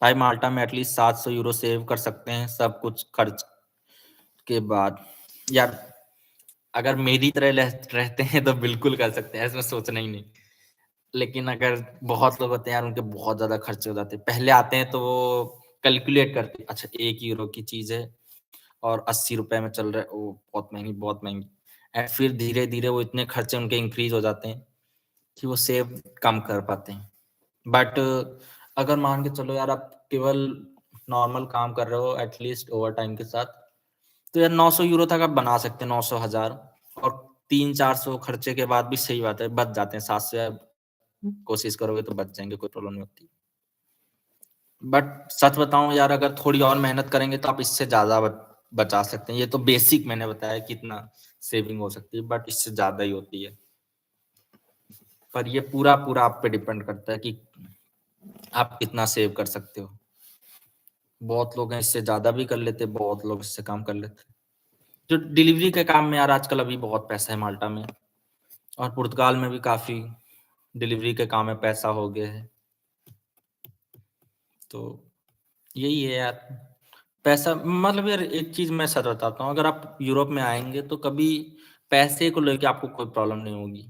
भाई माल्टा में एटलीस्ट 700 यूरो सेव कर सकते हैं सब कुछ खर्च के बाद। यार अगर मेरी तरह रहते हैं तो बिल्कुल कर सकते हैं, इसमें सोचना ही नहीं। लेकिन अगर बहुत लोग होते हैं यार, उनके बहुत ज्यादा खर्चे हो जाते हैं। पहले आते हैं तो वो कैलकुलेट करते हैं, अच्छा 1 यूरो की चीज है और 80 रुपए में चल रहा है, वो बहुत महंगी बहुत महंगी। एंड फिर धीरे धीरे वो इतने खर्चे उनके इंक्रीज हो जाते हैं कि वो सेव कम कर पाते हैं। बट अगर मान के चलो यार आप केवल नॉर्मल काम कर रहे हो एटलीस्ट ओवर टाइम के साथ, तो यार 900 यूरो तक आप बना सकते हैं, 900 हजार। और 300-400 खर्चे के बाद भी सही बात है, बच जाते हैं। 700 या कोशिश करोगे तो बच जाएंगे, कोई प्रॉब्लम नहीं होती। बट सच बताऊं यार, अगर थोड़ी और मेहनत करेंगे तो आप इससे ज्यादा बचा सकते हैं। ये तो बेसिक मैंने बताया कितना सेविंग हो सकती है, बट इससे ज्यादा ही होती है। पर ये पूरा पूरा आप पे डिपेंड करता है कि आप कितना सेव कर सकते हो। बहुत लोग हैं इससे ज्यादा भी कर लेते हैं, बहुत लोग इससे कम कर लेते हैं। जो डिलीवरी के काम में यार आजकल अभी बहुत पैसा है माल्टा में, और पुर्तगाल में भी काफी डिलीवरी के काम में पैसा हो गया है। तो यही है यार, पैसा मतलब यार एक चीज मैं सच बताता हूँ, अगर आप यूरोप में आएंगे तो कभी पैसे को लेके आपको कोई प्रॉब्लम नहीं होगी।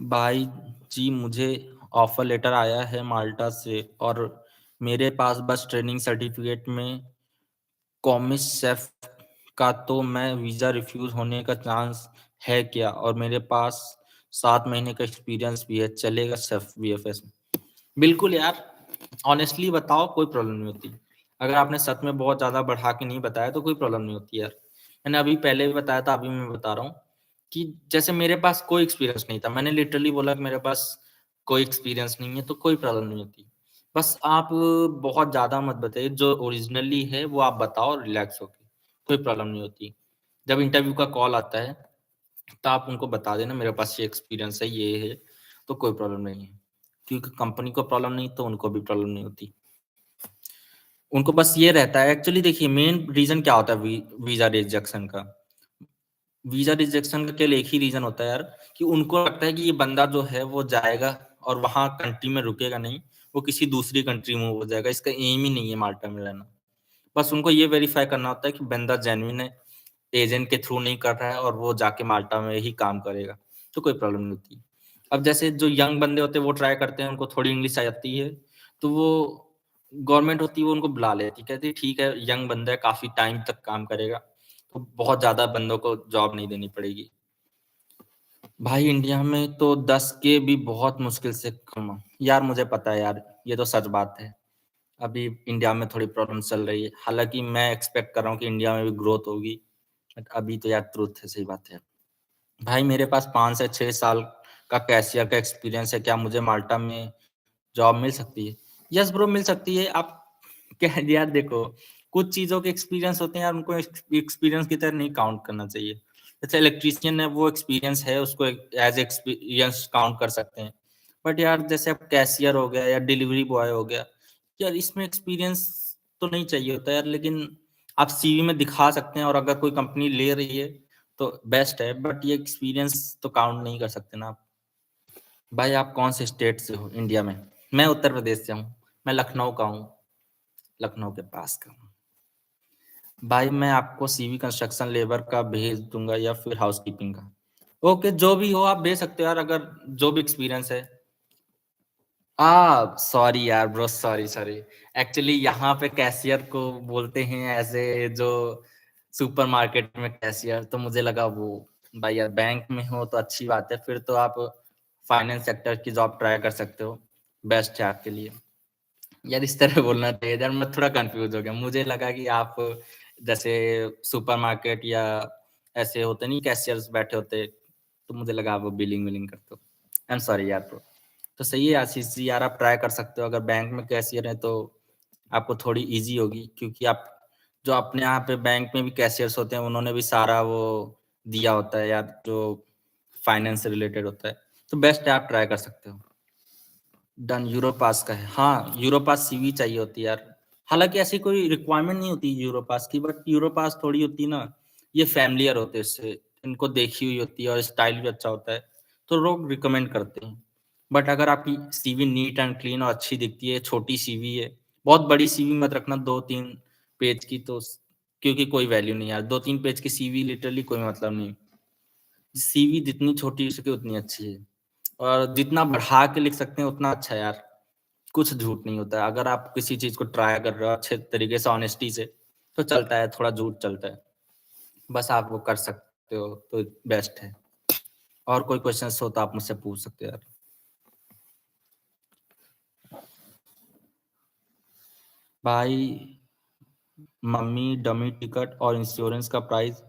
भाई जी मुझे ऑफर लेटर आया है माल्टा से, और मेरे पास बस ट्रेनिंग सर्टिफिकेट में कॉमिस शेफ का, तो मैं वीजा रिफ्यूज होने का चांस है क्या? और मेरे पास 7 महीने का एक्सपीरियंस भी है, चलेगा शेफ वीएफएस में? बिल्कुल यार, ऑनेस्टली बताओ कोई प्रॉब्लम नहीं होती। अगर आपने सच में बहुत ज्यादा बढ़ा के नहीं बताया तो कोई प्रॉब्लम नहीं होती यार। मैंने अभी पहले भी बताया था, अभी मैं बता रहा हूँ कि जैसे मेरे पास कोई एक्सपीरियंस नहीं था, मैंने लिटरली बोला कि मेरे पास कोई एक्सपीरियंस नहीं है, तो कोई प्रॉब्लम नहीं होती। बस आप बहुत ज्यादा मत बताइए, जो ओरिजिनली है वो आप बताओ रिलैक्स होके, कोई प्रॉब्लम नहीं होती। जब इंटरव्यू का कॉल आता है तो आप उनको बता देना मेरे पास ये एक्सपीरियंस है, ये है, तो कोई प्रॉब्लम नहीं है। क्योंकि कंपनी को प्रॉब्लम नहीं तो उनको भी प्रॉब्लम नहीं होती। उनको बस ये रहता है, एक्चुअली देखिए मेन रीजन क्या होता है वीजा रिजेक्शन का। वीजा रिजेक्शन का केवल एक ही रीजन होता है यार, कि उनको लगता है कि ये बंदा जो है वो जाएगा और वहां कंट्री में रुकेगा नहीं, वो किसी दूसरी कंट्री में हो जाएगा। इसका एम ही नहीं है माल्टा में रहना। बस उनको ये वेरीफाई करना होता है कि बंदा जेन्युइन है, एजेंट के थ्रू नहीं कर रहा है, और वो जाके माल्टा में ही काम करेगा, तो कोई प्रॉब्लम नहीं होती। अब जैसे जो यंग बंदे होते हैं वो ट्राई करते हैं, उनको थोड़ी इंग्लिश आ जाती है, तो वो गवर्नमेंट होती है वो उनको बुला लेती, कहती है ठीक है यंग बंदा है, काफी टाइम तक काम करेगा, तो बहुत ज्यादा बंदों को जॉब नहीं देनी पड़ेगी। भाई इंडिया में तो 10K भी बहुत मुश्किल से कमा। यार मुझे पता है यार, ये तो सच बात है। अभी इंडिया में थोड़ी प्रॉब्लम चल रही है, हालांकि मैं एक्सपेक्ट कर रहा हूँ कि इंडिया में भी ग्रोथ होगी, बट अभी तो यार ट्रुथ है, सही बात है। भाई मेरे पास 5 से 6 साल का कैशियर का एक्सपीरियंस है, क्या मुझे माल्टा में जॉब मिल सकती है? यस ब्रो मिल सकती है। आप क्या यार देखो, कुछ चीज़ों के एक्सपीरियंस होते हैं यार, उनको एक्सपीरियंस की तरह नहीं काउंट करना चाहिए। जैसे इलेक्ट्रीशियन है, वो एक्सपीरियंस है, उसको एज़ एक्सपीरियंस काउंट कर सकते हैं। बट यार जैसे अब कैशियर हो गया या डिलीवरी बॉय हो गया, यार इसमें एक्सपीरियंस तो नहीं चाहिए होता यार, लेकिन आप सीवी में दिखा सकते हैं और अगर कोई कंपनी ले रही है, तो बेस्ट है, बट ये एक्सपीरियंस तो काउंट नहीं कर सकते ना आप। भाई आप कौन से स्टेट से हो इंडिया में? मैं उत्तर प्रदेश से हूँ, मैं लखनऊ का हूँ, लखनऊ के पास का हूँ। भाई मैं आपको सीवी कंस्ट्रक्शन लेबर का भेज दूंगा या फिर हाउसकीपिंग का। ओके, जो भी हो आप भेज सकते हो यार, अगर जो भी एक्सपीरियंस है। सॉरी यार ब्रो, सॉरी सॉरी। एक्चुअली यहाँ पे कैशियर को बोलते हैं ऐसे, जो सुपरमार्केट में कैशियर, तो मुझे लगा वो। भाई यार बैंक में हो तो अच्छी बात है, फिर तो आप फाइनेंस सेक्टर की जॉब ट्राई कर सकते हो, बेस्ट है आपके लिए। यार इस तरह बोलना चाहिए यार, मैं थोड़ा कंफ्यूज हो गया, मुझे लगा कि आप जैसे सुपरमार्केट या ऐसे होते नहीं कैशियर्स बैठे होते, तो मुझे लगा आप बिलिंग विलिंग करते हो। आई एम सॉरी यार ब्रो। तो सही है आशीष जी, यार आप ट्राई कर सकते हो, अगर बैंक में कैशियर है तो आपको थोड़ी इजी होगी, क्योंकि आप जो अपने यहाँ पे बैंक में भी कैशियर्स होते हैं, उन्होंने भी सारा वो दिया होता है यार, जो फाइनेंस से रिलेटेड होता है, तो बेस्ट है, आप ट्राई कर सकते हो। डन, यूरोपास का है। हाँ, यूरोपास सीवी चाहिए होती है यार। हालांकि ऐसी कोई रिक्वायरमेंट नहीं होती यूरोपास की, बट यूरोपास थोड़ी होती है ना, ये फैमिलियर होते हैं इससे, इनको देखी हुई होती है और स्टाइल भी अच्छा होता है, तो लोग रिकमेंड करते हैं। बट अगर आपकी सीवी नीट एंड क्लीन और अच्छी दिखती है, छोटी सीवी है, बहुत बड़ी सीवी मत रखना 2-3 पेज की, तो क्योंकि कोई वैल्यू नहीं यार, 2-3 पेज की सीवी लिटरली कोई मतलब नहीं। सीवी जितनी छोटी हो सके उतनी अच्छी है, और जितना बढ़ा के लिख सकते हैं उतना अच्छा है यार। कुछ झूठ नहीं होता है, अगर आप किसी चीज को ट्राई कर रहे हो अच्छे तरीके से, ऑनेस्टी से, तो चलता है, थोड़ा झूठ चलता है, बस आप वो कर सकते हो तो बेस्ट है। और कोई क्वेश्चन हो तो आप मुझसे पूछ सकते हो यार। भाई मम्मी डमी टिकट और इंश्योरेंस का प्राइस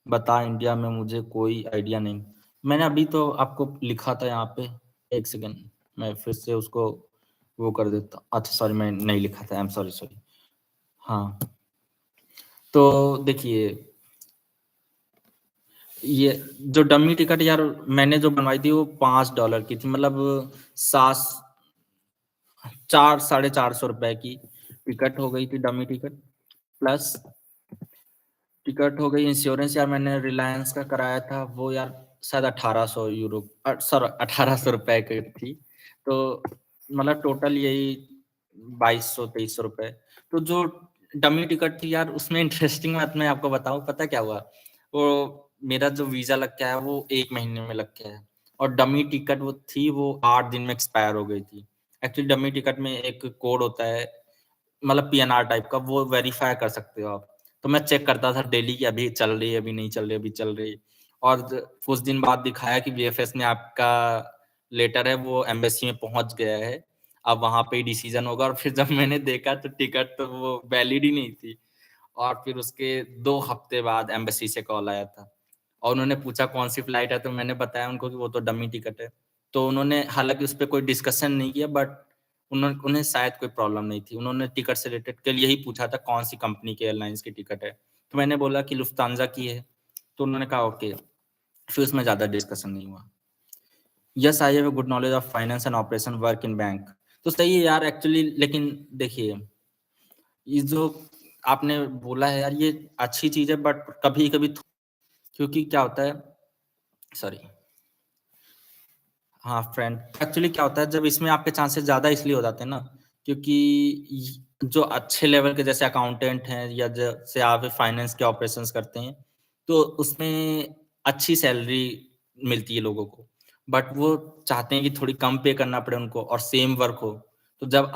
बता, इंडिया में मुझे कोई आइडिया नहीं। मैंने अभी तो आपको लिखा था यहाँ पे, एक सेकेंड, मैं फिर से उसको वो कर देता। अच्छा सॉरी, मैं नहीं लिखा था, आई एम सॉरी सॉरी। हाँ, तो देखिए, ये जो डमी टिकट यार मैंने जो बनवाई थी वो $5 की थी, मतलब 400-450 रुपए की टिकट हो गई थी, डमी टिकट। प्लस टिकट हो गई, इंश्योरेंस यार मैंने रिलायंस का कराया था, वो यार शायद 1800 यूरो, सॉरी 1800 रुपए की थी, तो मतलब टोटल यही 2200-2300 रुपए। तो जो डमी टिकट थी यार, उसमें इंटरेस्टिंग बात मैं आपको बताऊं, पता क्या हुआ? वो मेरा जो वीजा लग गया है वो 1 महीने में लग गया है, और डमी टिकट वो थी, वो 8 दिन में एक्सपायर हो गई थी। एक्चुअली डमी टिकट में एक कोड होता है, मतलब पीएनआर टाइप का, वो वेरीफाई कर सकते हो आप। तो मैं चेक करता था डेली कि अभी चल रही है, अभी नहीं चल रही, अभी चल रही है। और कुछ दिन बाद दिखाया कि वीएफएस ने आपका लेटर है वो एम्बेसी में पहुंच गया है, अब वहां पे ही डिसीजन होगा। और फिर जब मैंने देखा तो टिकट तो वो वैलिड ही नहीं थी। और फिर उसके 2 हफ्ते बाद एम्बेसी से कॉल आया था, और उन्होंने पूछा कौन सी फ्लाइट है, तो मैंने बताया उनको कि वो तो डमी टिकट है। तो उन्होंने हालांकि उस पर कोई डिस्कशन नहीं किया, बट उन्हें शायद कोई प्रॉब्लम नहीं थी, उन्होंने टिकट से रिलेटेड के लिए ही पूछा था कौन सी कंपनी के एयरलाइंस की टिकट है। तो मैंने बोला कि लुफ्तांजा की है, तो उन्होंने कहा ओके, फिर उसमें ज़्यादा डिस्कशन नहीं हुआ। Yes I have a good knowledge of finance and operation work in bank. तो सही है यार एक्चुअली, लेकिन देखिए, ये जो आपने बोला है यार, ये अच्छी चीज़ है, बट कभी कभी, क्योंकि क्या होता है, सॉरी, हाँ फ्रेंड, एक्चुअली क्या होता है, जब इसमें आपके चांसेस ज़्यादा इसलिए हो जाते हैं ना, क्योंकि जो अच्छे लेवल के जैसे अकाउंटेंट हैं, या जैसे आप फाइनेंस के ऑपरेशंस करते हैं, तो उसमें अच्छी सैलरी मिलती है लोगों को, बट वो चाहते हैं कि थोड़ी कम पे करना पड़े उनको और सेम वर्क हो। तो जब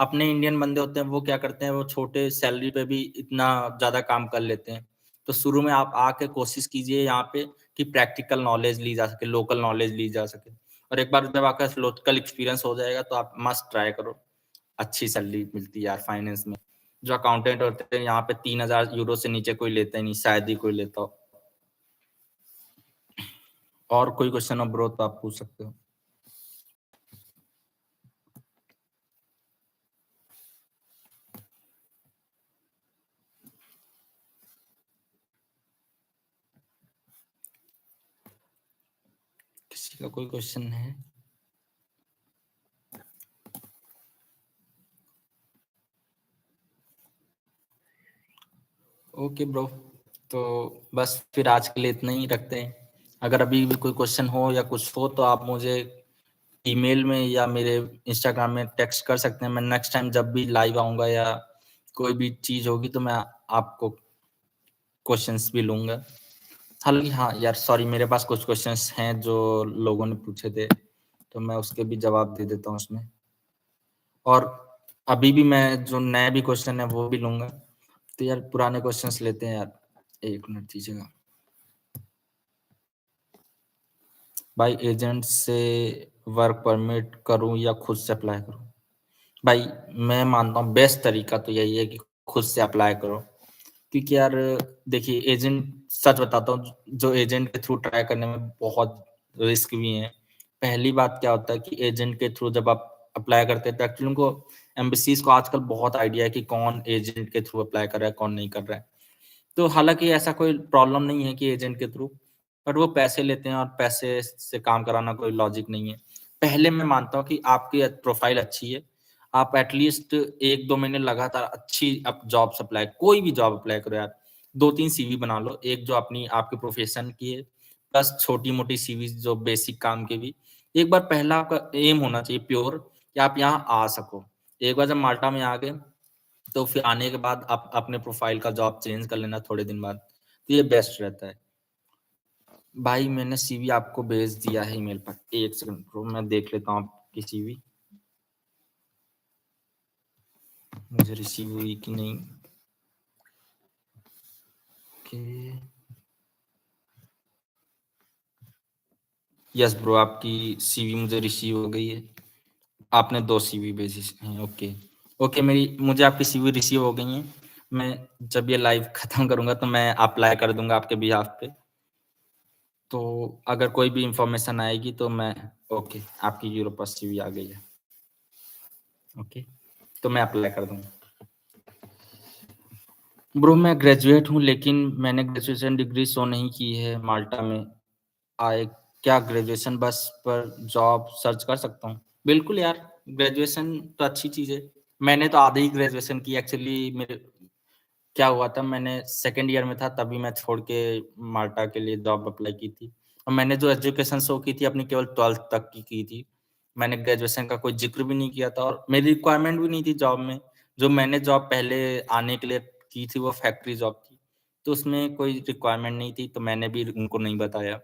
अपने इंडियन बंदे होते हैं, वो क्या करते हैं, वो छोटे सैलरी पे भी इतना ज़्यादा काम कर लेते हैं। तो शुरू में आप आके कोशिश कीजिए यहाँ पे कि प्रैक्टिकल नॉलेज ली जा सके, लोकल नॉलेज ली जा सके, और एक बार जब आपका लोकल एक्सपीरियंस हो जाएगा तो आप मस्ट ट्राई करो। अच्छी सैलरी मिलती है यार फाइनेंस में। जो अकाउंटेंट होते हैं यहाँ पे 3000 यूरो से नीचे कोई लेता ही नहीं, शायद ही कोई लेता हो। और कोई क्वेश्चन हो ब्रो तो आप पूछ सकते हो। किसी का कोई क्वेश्चन है? ओके ब्रो, तो बस फिर आज के लिए इतना ही रखते हैं। अगर अभी भी कोई क्वेश्चन हो या कुछ हो तो आप मुझे ईमेल में या मेरे इंस्टाग्राम में टेक्स्ट कर सकते हैं। मैं नेक्स्ट टाइम जब भी लाइव आऊँगा या कोई भी चीज़ होगी तो मैं आपको क्वेश्चंस भी लूँगा। हालाँकि हाँ यार, सॉरी, मेरे पास कुछ क्वेश्चंस हैं जो लोगों ने पूछे थे, तो मैं उसके भी जवाब दे देता हूँ उसमें। और अभी भी मैं जो नए भी क्वेश्चन है वो भी लूँगा। तो यार पुराने क्वेश्चंस लेते हैं यार। 1 मिनट दीजिएगा। भाई एजेंट से वर्क परमिट करूँ या खुद से अप्लाई करूँ? भाई मैं मानता हूँ बेस्ट तरीका तो यही है कि खुद से अप्लाई करो। क्योंकि यार देखिए, एजेंट, सच बताता हूँ, जो एजेंट के थ्रू ट्राई करने में बहुत रिस्क भी है। पहली बात क्या होता है कि एजेंट के थ्रू जब आप अप्लाई करते हैं तो एक्चुअली उनको, एम्बेसीज को आजकल बहुत आइडिया है कि कौन एजेंट के थ्रू अप्लाई कर रहा है, कौन नहीं कर रहा है। तो हालाँकि ऐसा कोई प्रॉब्लम नहीं है कि एजेंट के थ्रू, बट वो पैसे लेते हैं और पैसे से काम कराना कोई लॉजिक नहीं है। पहले मैं मानता हूँ कि आपकी प्रोफ़ाइल अच्छी है, आप एटलीस्ट 1-2 महीने लगातार अच्छी जॉब्स अप्लाई, कोई भी जॉब अप्लाई करो यार। 2-3 सीवी बना लो, एक जो अपनी आपके प्रोफ़ेशन की है, प्लस छोटी-मोटी सीवीज़ जो बेसिक काम के भी। एक बार पहला आपका एम होना चाहिए प्योर कि आप यहाँ आ सको। एक बार जब माल्टा में आ गए तो फिर आने के बाद आप अपने प्रोफाइल का जॉब चेंज कर लेना थोड़े दिन बाद, तो ये बेस्ट रहता है। भाई मैंने सीवी आपको भेज दिया है ईमेल पर। 1 सेकंड ब्रो, मैं देख लेता हूँ आपकी सीवी मुझे रिसीव हुई कि नहीं। ओके, यस ब्रो, आपकी सीवी मुझे रिसीव हो गई है। आपने 2 सीवी भेजी हैं, ओके। ओके, मेरी मुझे आपकी सीवी रिसीव हो गई हैं। मैं जब ये लाइव खत्म करूँगा तो मैं अप्लाई कर दूँगा आपके बिहाफ़ पे। तो अगर कोई भी इन्फॉर्मेशन आएगी तो मैं, ओके, आपकी यूरोपास सीवी आ गई है। ओके, तो मैं अप्लाई कर दूँगा। ब्रो मैं ग्रेजुएट हूँ लेकिन मैंने ग्रेजुएशन डिग्री शो नहीं की है माल्टा में। आए क्या ग्रेजुएशन बस पर जॉब सर्च कर सकता हूँ? बिल्कुल यार, ग्रेजुएशन तो अच्छी चीज़ है। मैंने तो आधी ही ग्रेजुएशन की एक्चुअली। मेरे क्या हुआ था, मैंने सेकंड ईयर में था तभी मैं छोड़ के माल्टा के लिए जॉब अप्लाई की थी। और मैंने जो एजुकेशन शो की थी अपनी केवल 12th तक की थी। मैंने ग्रेजुएशन का कोई ज़िक्र भी नहीं किया था और मेरी रिक्वायरमेंट भी नहीं थी जॉब में। जो मैंने जॉब पहले आने के लिए की थी वो फैक्ट्री जॉब थी। तो उसमें कोई रिक्वायरमेंट नहीं थी तो मैंने भी उनको नहीं बताया।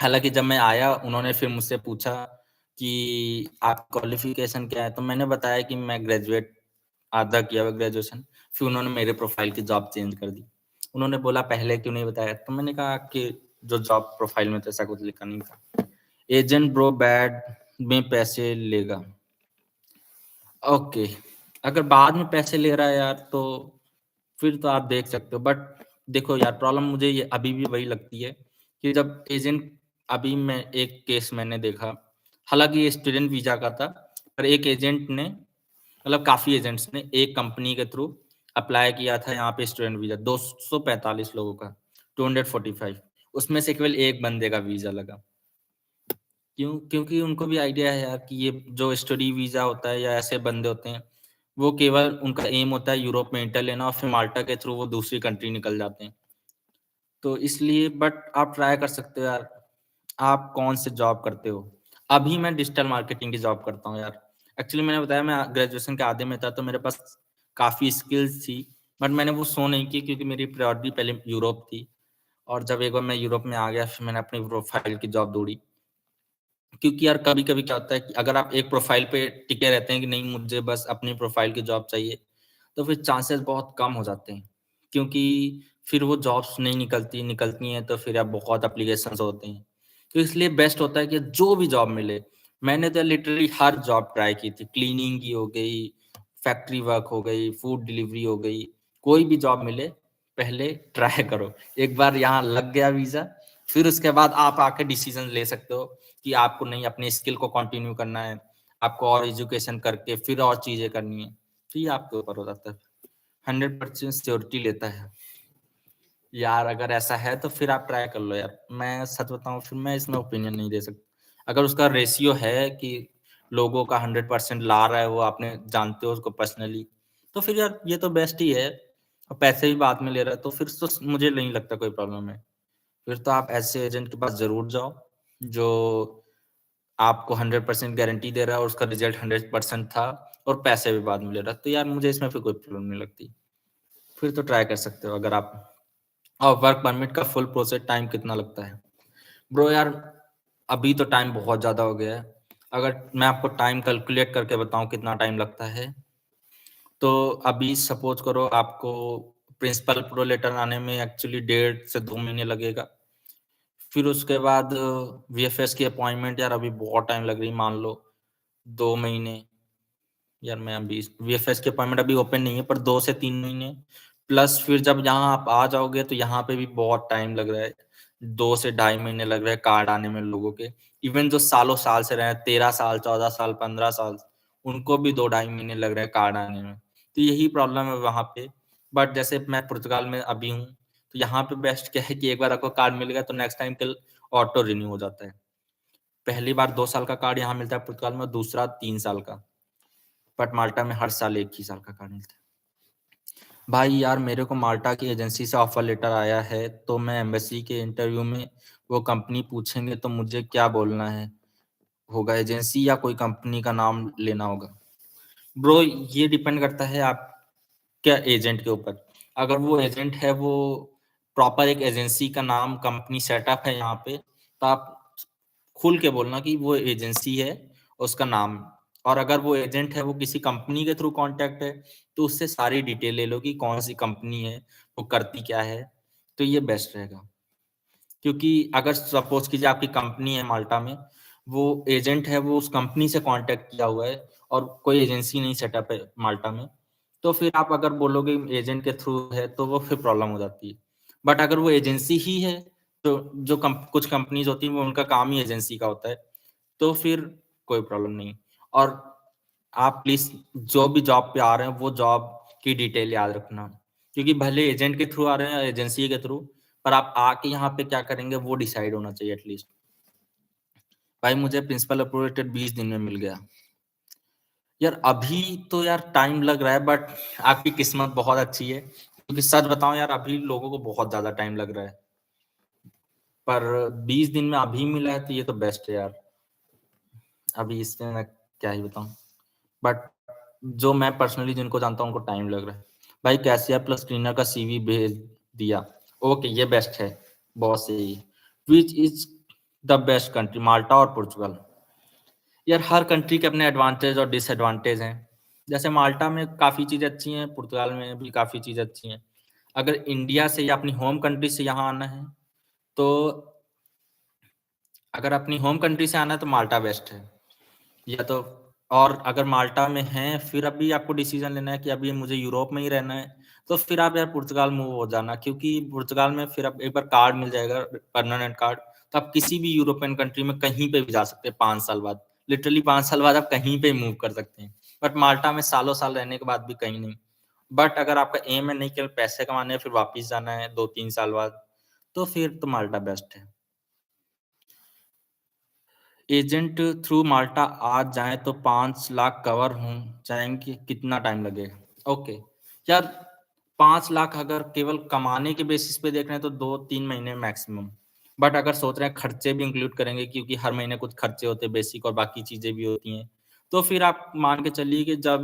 हालाँकि जब मैं आया उन्होंने फिर मुझसे पूछा कि आपका क्वालिफ़िकेशन क्या है? तो मैंने बताया कि मैं ग्रेजुएट, आधा किया हुआ ग्रेजुएशन। फिर उन्होंने मेरे प्रोफ़ाइल की जॉब चेंज कर दी। उन्होंने बोला पहले क्यों नहीं बताया? तो मैंने कहा कि जो जॉब प्रोफ़ाइल में तो ऐसा कुछ लिखा नहीं था। एजेंट ब्रो बैड में पैसे लेगा। ओके, अगर बाद में पैसे ले रहा है यार तो फिर तो आप देख सकते हो। बट देखो यार, प्रॉब्लम मुझे ये अभी भी वही लगती है कि जब एजेंट, अभी मैं एक केस मैंने देखा, हालाँकि ये स्टूडेंट वीज़ा का था, पर एक एजेंट ने, मतलब काफ़ी एजेंट्स ने एक कंपनी के थ्रू अप्लाई किया था यहाँ पे स्टूडेंट वीज़ा, 245 लोगों का, 245, उसमें से केवल एक बंदे का वीज़ा लगा। क्योंकि उनको भी आइडिया है यार कि ये जो स्टडी वीज़ा होता है या ऐसे बंदे होते हैं, वो केवल उनका एम होता है यूरोप में इंटर लेना और फिर माल्टा के थ्रू वो दूसरी कंट्री निकल जाते हैं। तो इसलिए बट आप ट्राई कर सकते हो यार। आप कौन से जॉब करते हो? अभी मैं डिजिटल मार्केटिंग की जॉब करता हूँ यार। एक्चुअली मैंने बताया मैं ग्रेजुएशन के आधे में था तो मेरे पास काफ़ी स्किल्स थी, बट मैंने वो शो नहीं की क्योंकि मेरी प्रायोरिटी पहले यूरोप थी। और जब एक बार मैं यूरोप में आ गया फिर मैंने अपनी प्रोफ़ाइल की जॉब ढूँढी। क्योंकि यार कभी-कभी क्या होता है कि अगर आप एक प्रोफ़ाइल पे टिके रहते हैं कि नहीं मुझे बस अपनी प्रोफ़ाइल की जॉब चाहिए, तो फिर चांसेस बहुत कम हो जाते हैं। क्योंकि फिर वो जॉब्स नहीं निकलती, निकलती हैं तो फिर अब बहुत एप्लीकेशंस होते हैं। तो इसलिए बेस्ट होता है कि जो भी जॉब मिले, मैंने तो लिटरली हर जॉब ट्राई की थी, क्लीनिंग की हो गई, फैक्ट्री वर्क हो गई, फूड डिलीवरी हो गई, कोई भी जॉब मिले, पहले ट्राई करो। एक बार यहाँ लग गया वीज़ा, फिर उसके बाद आप आके डिसीज़न ले सकते हो कि आपको नहीं अपने स्किल को कंटिन्यू करना है, आपको और एजुकेशन करके फिर और चीज़ें करनी है। तो ये आपके ऊपर हो जाता है। 100% श्योरिटी लेता है। यार अगर ऐसा है तो फिर आप ट्राई कर लो यार। मैं सच बताऊँ फिर मैं इसमें ओपिनियन नहीं दे सकता। अगर उसका रेशियो है कि लोगों का 100% ला रहा है, वो आपने जानते हो उसको पर्सनली, तो फिर यार ये तो बेस्ट ही है। और पैसे भी बाद में ले रहा है, तो फिर तो मुझे नहीं लगता कोई प्रॉब्लम है। फिर तो आप ऐसे एजेंट के पास ज़रूर जाओ, जो आपको 100% गारंटी दे रहा है और उसका रिज़ल्ट 100% था और पैसे भी बाद में ले रहा है। तो यार मुझे इसमें फिर कोई प्रॉब्लम नहीं लगती। फिर तो ट्राई कर सकते हो अगर आप। और वर्क परमिट का फुल प्रोसेस टाइम कितना लगता है? ब्रो यार, अभी तो टाइम बहुत ज़्यादा हो गया है। अगर मैं आपको टाइम कैलकुलेट करके बताऊँ कितना टाइम लगता है, तो अभी सपोज़ करो आपको प्रिंसिपल अप्रूवल लेटर आने में एक्चुअली 1.5 से 2 महीने लगेगा। फिर उसके बाद वीएफएस की अपॉइंटमेंट यार अभी बहुत टाइम लग रही है, मान लो 2 महीने। यार मैं अभी वीएफएस की अपॉइंटमेंट अभी ओपन नहीं है, पर 2 से 3 महीने, प्लस फिर जब यहाँ आप आ जाओगे तो यहाँ पे भी बहुत टाइम लग रहा है। 2 से ढाई महीने लग रहे हैं कार्ड आने में लोगों के। इवन जो सालों-साल से रहे हैं, 13 साल, 14 साल, 15 साल, उनको भी 2 ढाई महीने लग रहे हैं कार्ड आने में। तो यही प्रॉब्लम है वहाँ पे। बट जैसे मैं पुर्तगाल में अभी हूँ, तो यहाँ पे बेस्ट क्या है कि एक बार आपको कार्ड मिल गया तो नेक्स्ट टाइम के ऑटो रिन्यू हो जाता है। पहली बार 2 साल का कार्ड यहाँ मिलता है पुर्तगाल में, और दूसरा 3 साल का। बट माल्टा में हर साल 1 ही साल का कार्ड मिलता है। भाई यार मेरे को माल्टा की एजेंसी से ऑफर लेटर आया है, तो मैं एम्बेसी के इंटरव्यू में वो कंपनी पूछेंगे तो मुझे क्या बोलना है होगा, एजेंसी या कोई कंपनी का नाम लेना होगा? ब्रो ये डिपेंड करता है आप क्या एजेंट के ऊपर। अगर वो एजेंट है, वो प्रॉपर एक एजेंसी का नाम कंपनी सेटअप है यहाँ पे, तो आप खुल के बोलना कि वो एजेंसी है, उसका नाम। और अगर वो एजेंट है, वो किसी कंपनी के थ्रू कॉन्टैक्ट है, तो उससे सारी डिटेल ले लो कि कौन-सी कंपनी है, वो करती क्या है, तो ये बेस्ट रहेगा। क्योंकि अगर सपोज़ कीजिए आपकी कंपनी है माल्टा में, वो एजेंट है, वो उस कंपनी से कॉन्टैक्ट किया हुआ है और कोई एजेंसी नहीं सेटअप है माल्टा में, तो फिर आप अगर बोलोगे एजेंट के थ्रू है, तो वो फिर प्रॉब्लम हो जाती है। बट अगर वो एजेंसी ही है, तो जो कुछ कंपनीज़ होती हैं, वो उनका काम ही एजेंसी का होता है, तो फिर कोई प्रॉब्लम नहीं। और आप प्लीज़ जो भी जॉब पे आ रहे हैं, वो जॉब की डिटेल याद रखना। क्योंकि भले एजेंट के थ्रू आ रहे हैं या एजेंसी के थ्रू, पर आप आके यहाँ पे क्या करेंगे वो डिसाइड होना चाहिए एटलीस्ट। भाई मुझे प्रिंसिपल अप्रूवल 20 दिन में मिल गया। यार अभी तो यार टाइम लग रहा है, बट आपकी किस्मत बहुत अच्छी है, क्योंकि सच बताऊँ यार अभी लोगों को बहुत ज़्यादा टाइम लग रहा है। पर 20 दिन में अभी मिला है तो ये तो बेस्ट है यार। अभी इसमें मैं क्या ही बताऊँ। बट जो मैं पर्सनली जिनको जानता हूँ उनको टाइम लग रहा है। भाई कैशियर प्लस क्लीनर का सीवी भेज दिया। ओके ये बेस्ट है, बहुत सही। Which is the best country, Malta और पुर्तगाल? यार हर कंट्री के अपने एडवांटेज और डिसएडवांटेज हैं। जैसे माल्टा में काफ़ी चीज़ें अच्छी हैं, पुर्तगाल में भी काफ़ी चीज़ें अच्छी हैं। अगर इंडिया से या अपनी होम कंट्री से यहाँ आना है, तो अगर अपनी होम कंट्री से आना है तो माल्टा बेस्ट है। या तो, और अगर माल्टा में हैं, फिर अभी आपको डिसीज़न लेना है कि अभी मुझे यूरोप में ही रहना है, तो फिर आप यार पुर्तगाल मूव हो जाना, क्योंकि पुर्तगाल में फिर आप एक बार कार्ड मिल जाएगा, परमानेंट कार्ड, तो आप किसी भी यूरोपियन कंट्री में कहीं पे भी जा सकते हैं 5 साल बाद। लिटरली 5 साल बाद आप कहीं पे मूव कर सकते हैं। बट माल्टा में सालों-साल रहने के बाद भी कहीं नहीं। बट अगर आपका एम है नहीं केवल पैसे कमाने हैं, फिर वापिस जाना है 2-3 साल बाद, तो फिर तो माल्टा बेस्ट है। एजेंट थ्रू माल्टा आज जाएँ तो 5 लाख कवर हो जाएँगे, कितना टाइम लगेगा? ओके, यार 5 लाख अगर केवल कमाने के बेसिस पे देख रहे हैं तो 2-3 महीने मैक्सिमम। बट अगर सोच रहे हैं खर्चे भी इंक्लूड करेंगे, क्योंकि हर महीने कुछ खर्चे होते हैं बेसिक और बाकी चीज़ें भी होती हैं। तो फिर आप मान के चलिए कि जब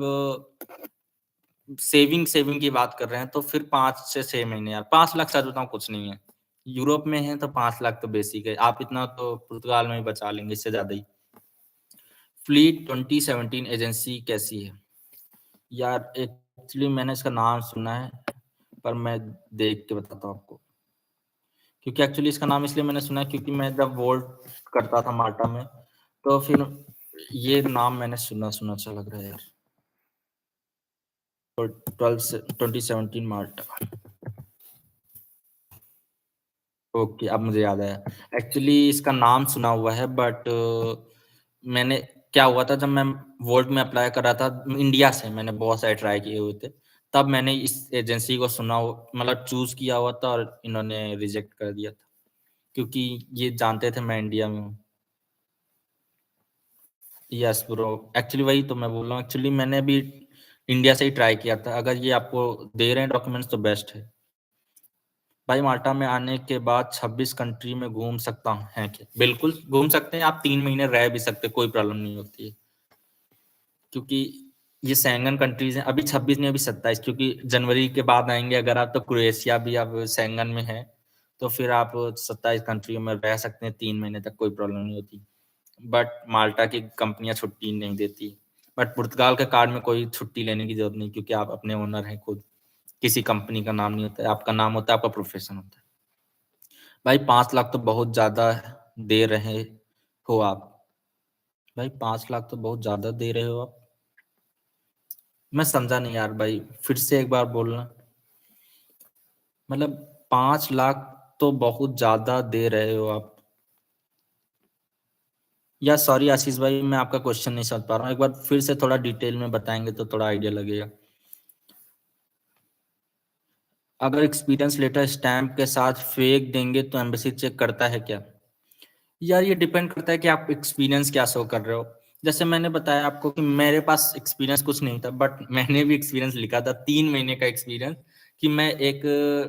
सेविंग की बात कर रहे हैं तो फिर 5 से 6 महीने यार, 5 लाख सच बताऊँ कुछ नहीं है। यूरोप में हैं तो 5 लाख तो बेसिक है। आप इतना तो पुर्तगाल में ही बचा लेंगे, इससे ज़्यादा ही। फ्लीट 2017 एजेंसी कैसी है? यार एक्चुअली मैंने इसका नाम सुना है, पर मैं देख के बताता हूँ आपको। क्योंकि एक्चुअली इसका नाम इसलिए मैंने सुना है क्योंकि मैं जब वोल्ट करता था माल्टा में, तो फिर ये नाम मैंने सुना-सुना सा लग रहा है यार। और 12 से 2017 माल्टा। ओके, अब मुझे याद आया। एक्चुअली इसका नाम सुना हुआ है, बट मैंने क्या हुआ था जब मैं वोल्ट में अप्लाई कर रहा था इंडिया से, मैंने बहुत सारे ट्राई किए हुए थे। तब मैंने इस एजेंसी को सुना हो, मतलब चूज़ किया हुआ था और इन्होंने रिजेक्ट कर दिया था, क्योंकि ये जानते थे मैं इंडिया में हूँ। यस ब्रो, एक्चुअली वही तो मैं बोल रहा हूँ। एक्चुअली मैंने भी इंडिया से ही ट्राई किया था। अगर ये आपको दे रहे हैं डॉक्यूमेंट्स तो बेस्ट है। भाई माल्टा में आने के बाद 26 कंट्री में घूम सकता हूँ, है क्या? बिल्कुल घूम सकते हैं आप, 3 महीने रह भी सकते हैं, कोई प्रॉब्लम नहीं होती है। क्योंकि ये शेंगन कंट्रीज़ हैं, अभी 26 नहीं अभी 27, क्योंकि जनवरी के बाद आएँगे अगर आप, तो क्रोएशिया भी अब शेंगन में है, तो फिर आप 27 कंट्रियों में रह सकते हैं 3 महीने तक, कोई प्रॉब्लम नहीं होती। बट माल्टा की कंपनियाँ छुट्टी नहीं देती। बट पुर्तगाल के कार्ड में कोई छुट्टी लेने की ज़रूरत नहीं, क्योंकि आप अपने ओनर हैं खुद। किसी कंपनी का नाम नहीं होता है, आपका नाम होता है, आपका प्रोफ़ेशन होता है। भाई 5 लाख तो बहुत ज़्यादा दे रहे हो आप। भाई 5 लाख तो बहुत ज़्यादा दे रहे हो आप। मैं समझा नहीं यार भाई, फिर से एक बार बोलना। मतलब 5 लाख तो बहुत ज़्यादा दे रहे हो आप। या सॉरी आशीष भाई, मैं आपका क्वेश्चन नहीं समझ पा रहा हूँ। एक बार फिर से थोड़ा डिटेल में बताएँगे तो थोड़ा आइडिया लगेगा। अगर एक्सपीरियंस लेटर स्टैम्प के साथ फेक देंगे तो एम्बेसी चेक करता है क्या? यार ये डिपेंड करता है कि आप एक्सपीरियंस क्या शो कर रहे हो। जैसे मैंने बताया आपको कि मेरे पास एक्सपीरियंस कुछ नहीं था, बट मैंने भी एक्सपीरियंस लिखा था, 3 महीने का एक्सपीरियंस, कि मैं एक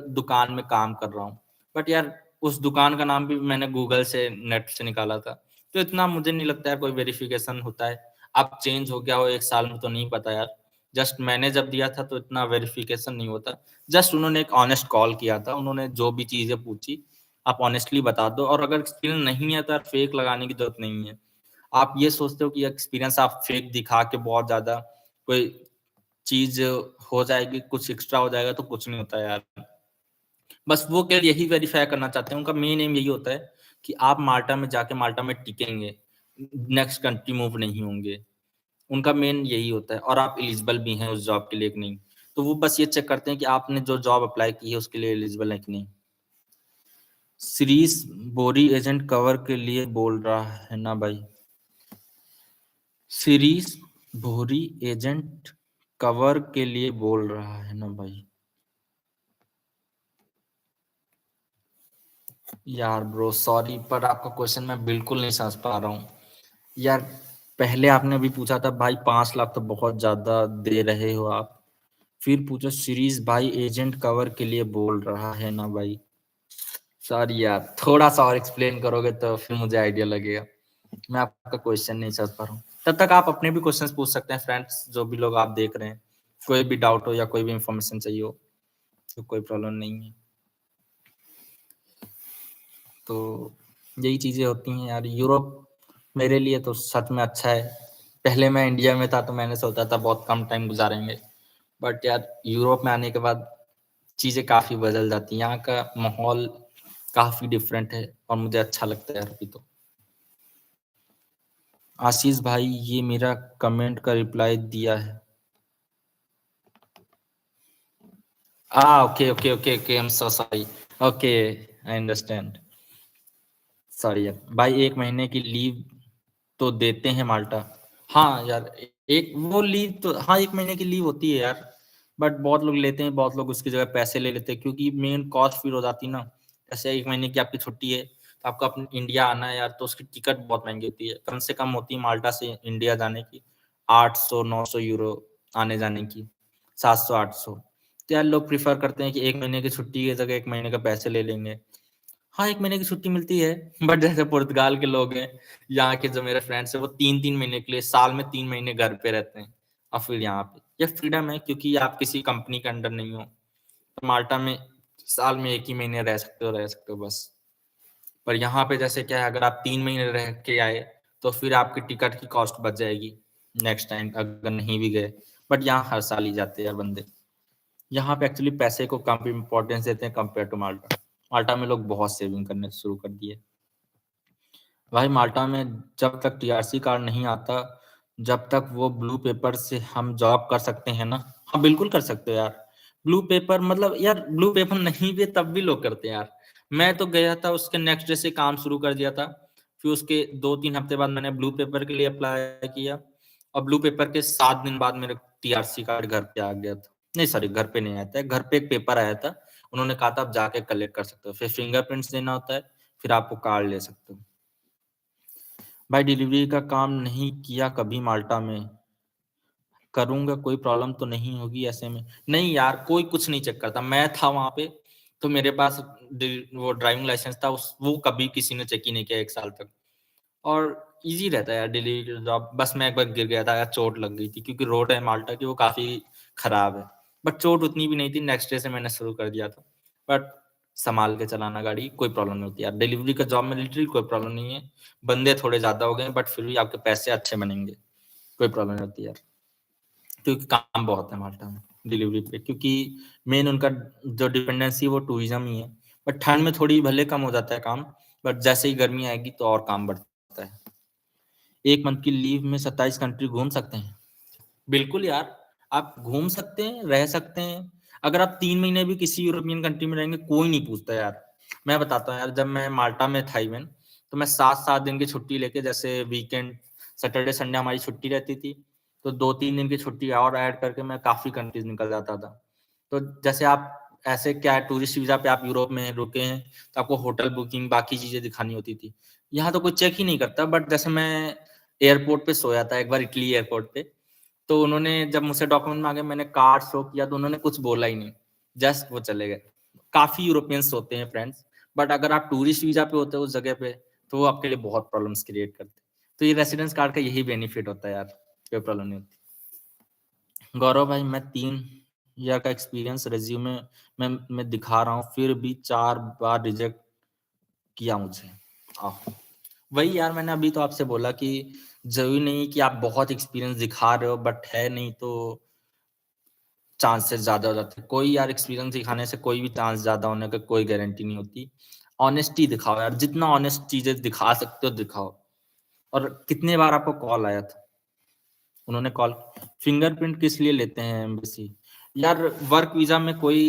दुकान में काम कर रहा हूँ। बट यार उस दुकान का नाम भी मैंने गूगल से, नेट से निकाला था। तो इतना मुझे नहीं लगता है कोई वेरिफिकेशन होता है। अब चेंज हो गया हो 1 साल में तो नहीं पता यार। जस्ट मैंने जब दिया था तो इतना वेरिफिकेशन नहीं होता। जस्ट उन्होंने एक ऑनेस्ट कॉल किया था, उन्होंने जो भी चीज़ें पूछी आप ऑनेस्टली बता दो, और अगर एक्सपीरियंस नहीं है तो यार फेक लगाने की जरूरत नहीं है। आप ये सोचते हो कि एक्सपीरियंस आप फेक दिखा के बहुत ज्यादा कोई चीज हो जाएगी, कुछ एक्स्ट्रा हो जाएगा, तो कुछ नहीं होता यार। बस वो क्या यही वेरीफाई करना चाहते हैं, उनका मेन एम यही होता है कि आप माल्टा में जाके माल्टा में टिकेंगे, नेक्स्ट कंट्री मूव नहीं होंगे। उनका मेन यही होता है, और आप एलिजिबल भी हैं उस जॉब के लिए कि नहीं। तो वो बस ये चेक करते हैं कि आपने जो जॉब अप्लाई की है उसके लिए एलिजिबल है कि नहीं। सीरीज बोरी एजेंट कवर के लिए बोल रहा है ना भाई। सीरीज भोरी एजेंट कवर के लिए बोल रहा है ना भाई। यार ब्रो सॉरी, पर आपका क्वेश्चन मैं बिल्कुल नहीं समझ पा रहा हूँ। यार पहले आपने भी पूछा था भाई 5 लाख तो बहुत ज्यादा दे रहे हो आप, फिर पूछो सीरीज भाई एजेंट कवर के लिए बोल रहा है ना भाई। सॉरी यार, थोड़ा सा और एक्सप्लेन करोगे तो फिर मुझे आइडिया लगेगा। मैं आपका क्वेश्चन नहीं समझ पा रहा हूँ। तब तक आप अपने भी क्वेश्चंस पूछ सकते हैं फ्रेंड्स, जो भी लोग आप देख रहे हैं। कोई भी डाउट हो या कोई भी इंफॉर्मेशन चाहिए हो तो कोई प्रॉब्लम नहीं है। तो यही चीज़ें होती हैं यार। यूरोप मेरे लिए तो सच में अच्छा है। पहले मैं इंडिया में था तो मैंने सोचा था बहुत कम टाइम गुजारेंगे, बट यार यूरोप में आने के बाद चीज़ें काफ़ी बदल जाती हैं। यहाँ का माहौल काफ़ी डिफरेंट है और मुझे अच्छा लगता है यार अभी तो। आशीष भाई ये मेरा कमेंट का रिप्लाई दिया है। Okay okay okay okay, I am so sorry. Okay, I understand. Sorry यार भाई, 1 महीने की लीव तो देते हैं माल्टा। हाँ यार, एक वो लीव तो, हाँ 1 महीने की लीव होती है यार, बट बहुत लोग लेते हैं, बहुत लोग उसकी जगह पैसे ले लेते हैं, क्योंकि मेन कॉस्ट फिर हो जाती है ना। जैसे 1 महीने की आपकी छुट्टी है तो आपको अपने इंडिया आना है यार, तो उसकी टिकट बहुत महंगी होती है। कम से कम होती है माल्टा से इंडिया जाने की 800-900 यूरो आने जाने की, 700-800। तो यार लोग प्रिफर करते हैं कि 1 महीने की छुट्टी की जगह 1 महीने का पैसे ले लेंगे। हाँ, 1 महीने की छुट्टी मिलती है, बट जैसे पुर्तगाल के लोग हैं, यहाँ के जो मेरे फ्रेंड्स हैं, वो 3-3 महीने के लिए, साल में 3 महीने घर पे रहते हैं और फिर यहाँ पे। ये फ्रीडम है क्योंकि आप किसी कंपनी के अंडर नहीं हो। तो माल्टा में साल में 1 ही महीने रह सकते हो बस। पर यहाँ पे जैसे क्या है, अगर आप 3 महीने रह के आए, तो फिर आपकी टिकट की कॉस्ट बच जाएगी नेक्स्ट टाइम अगर नहीं भी गए। बट यहाँ हर साल ही जाते हैं यार बंदे। यहाँ पे एक्चुअली पैसे को कम इम्पोर्टेंस देते हैं कंपेयर टू माल्टा। माल्टा में लोग बहुत सेविंग करने शुरू कर दिए। भाई माल्टा में जब तक टीआरसी कार्ड नहीं आता, जब तक वो ब्लू पेपर से हम जॉब कर सकते हैं ना। हाँ बिल्कुल कर सकते हो यार। ब्लू पेपर मतलब यार, ब्लू पेपर नहीं भी है, तब भी लोग करते हैं यार। मैं तो गया था उसके नेक्स्ट डे से काम शुरू कर दिया था। फिर उसके 2-3 हफ्ते बाद मैंने ब्लू पेपर के लिए अप्लाई किया, और ब्लू पेपर के 7 दिन बाद मेरे टीआरसी कार्ड घर पे आ गया था। नहीं सॉरी, घर पे नहीं आया था, घर पे एक पेपर आया था। उन्होंने कहा था आप जाके कलेक्ट कर सकते हो, फिर फिंगरप्रिंट्स देना होता है, फिर आपको कार्ड ले सकते हो। भाई डिलीवरी का काम नहीं किया कभी माल्टा में, करूँगा कोई प्रॉब्लम तो नहीं होगी ऐसे में? नहीं यार, कोई कुछ नहीं चेक करता। मैं था वहाँ पे, तो मेरे पास वो ड्राइविंग लाइसेंस था, उस वो कभी किसी ने चेक ही नहीं किया 1 साल तक। और ईज़ी रहता है यार डिलीवरी जॉब। बस मैं एक बार गिर गया था यार, चोट लग गई थी क्योंकि रोड है माल्टा की वो काफ़ी खराब है। बट चोट उतनी भी नहीं थी, नेक्स्ट डे से मैंने शुरू कर दिया था। बट सँभाल के चलाना गाड़ी, कोई प्रॉब्लम नहीं होती यार। डिलीवरी का जॉब में लिटरली कोई प्रॉब्लम नहीं है। बंदे थोड़े ज़्यादा हो गए हैं बट फिर भी आपके पैसे अच्छे बनेंगे। कोई प्रॉब्लम नहीं होती यार। क्योंकि काम बहुत है माल्टा में डिलीवरी पे, क्योंकि मेन उनका जो डिपेंडेंसी है वो टूरिज्म ही है। बट ठंड में थोड़ी भले कम हो जाता है काम, बट जैसे ही गर्मी आएगी तो और काम बढ़ता है। 1 मंथ की लीव में 27 कंट्री घूम सकते हैं। बिल्कुल यार, आप घूम सकते हैं, रह सकते हैं। अगर आप 3 महीने भी किसी यूरोपियन कंट्री में रहेंगे, कोई नहीं पूछता यार। मैं बताता हूँ यार, जब मैं माल्टा में था इवेन, तो मैं 7-7 दिन की छुट्टी लेके, जैसे वीकेंड सैटरडे, संडे हमारी छुट्टी रहती थी, तो 2-3 दिन की छुट्टी और ऐड करके मैं काफ़ी कंट्रीज़ निकल जाता था। तो जैसे आप ऐसे क्या है, टूरिस्ट वीज़ा पे आप यूरोप में रुके हैं, तो आपको होटल बुकिंग, बाकी चीज़ें दिखानी होती थी। यहाँ तो कोई चेक ही नहीं करता, बट जैसे मैं एयरपोर्ट पे सोया था एक बार इटली एयरपोर्ट पे, तो उन्होंने जब मुझसे डॉक्यूमेंट माँगे, मैंने कार्ड शो किया तो उन्होंने कुछ बोला ही नहीं, जस्ट वो चले गए। काफ़ी यूरोपियंस होते हैं फ्रेंड्स, बट अगर आप टूरिस्ट वीज़ा पे होते हो उस जगह पे, तो वो आपके लिए बहुत प्रॉब्लम्स क्रिएट करते हैं। तो ये रेसिडेंस कार्ड का यही बेनिफिट होता है यार, कोई प्रॉब्लम नहीं होती। गौरव भाई, मैं 3 ईयर का एक्सपीरियंस रिज़्यूमे में दिखा रहा हूँ, फिर भी 4 बार रिजेक्ट किया मुझे। वही यार, मैंने अभी तो आपसे बोला कि ज़रूरी नहीं कि आप बहुत एक्सपीरियंस दिखा रहे हो, बट है नहीं तो चांसेस ज़्यादा हो जाते हैं। कोई यार एक्सपीरियंस दिखाने से कोई भी चांस ज़्यादा होने का कोई गारंटी नहीं होती। ऑनेस्टी दिखाओ यार, जितना ऑनेस्ट चीज़ें दिखा सकते हो दिखाओ। और कितने बार आपको कॉल आया था? उन्होंने कॉल फिंगरप्रिंट किस लिए लेते हैं एम्बेसी? यार वर्क वीज़ा में कोई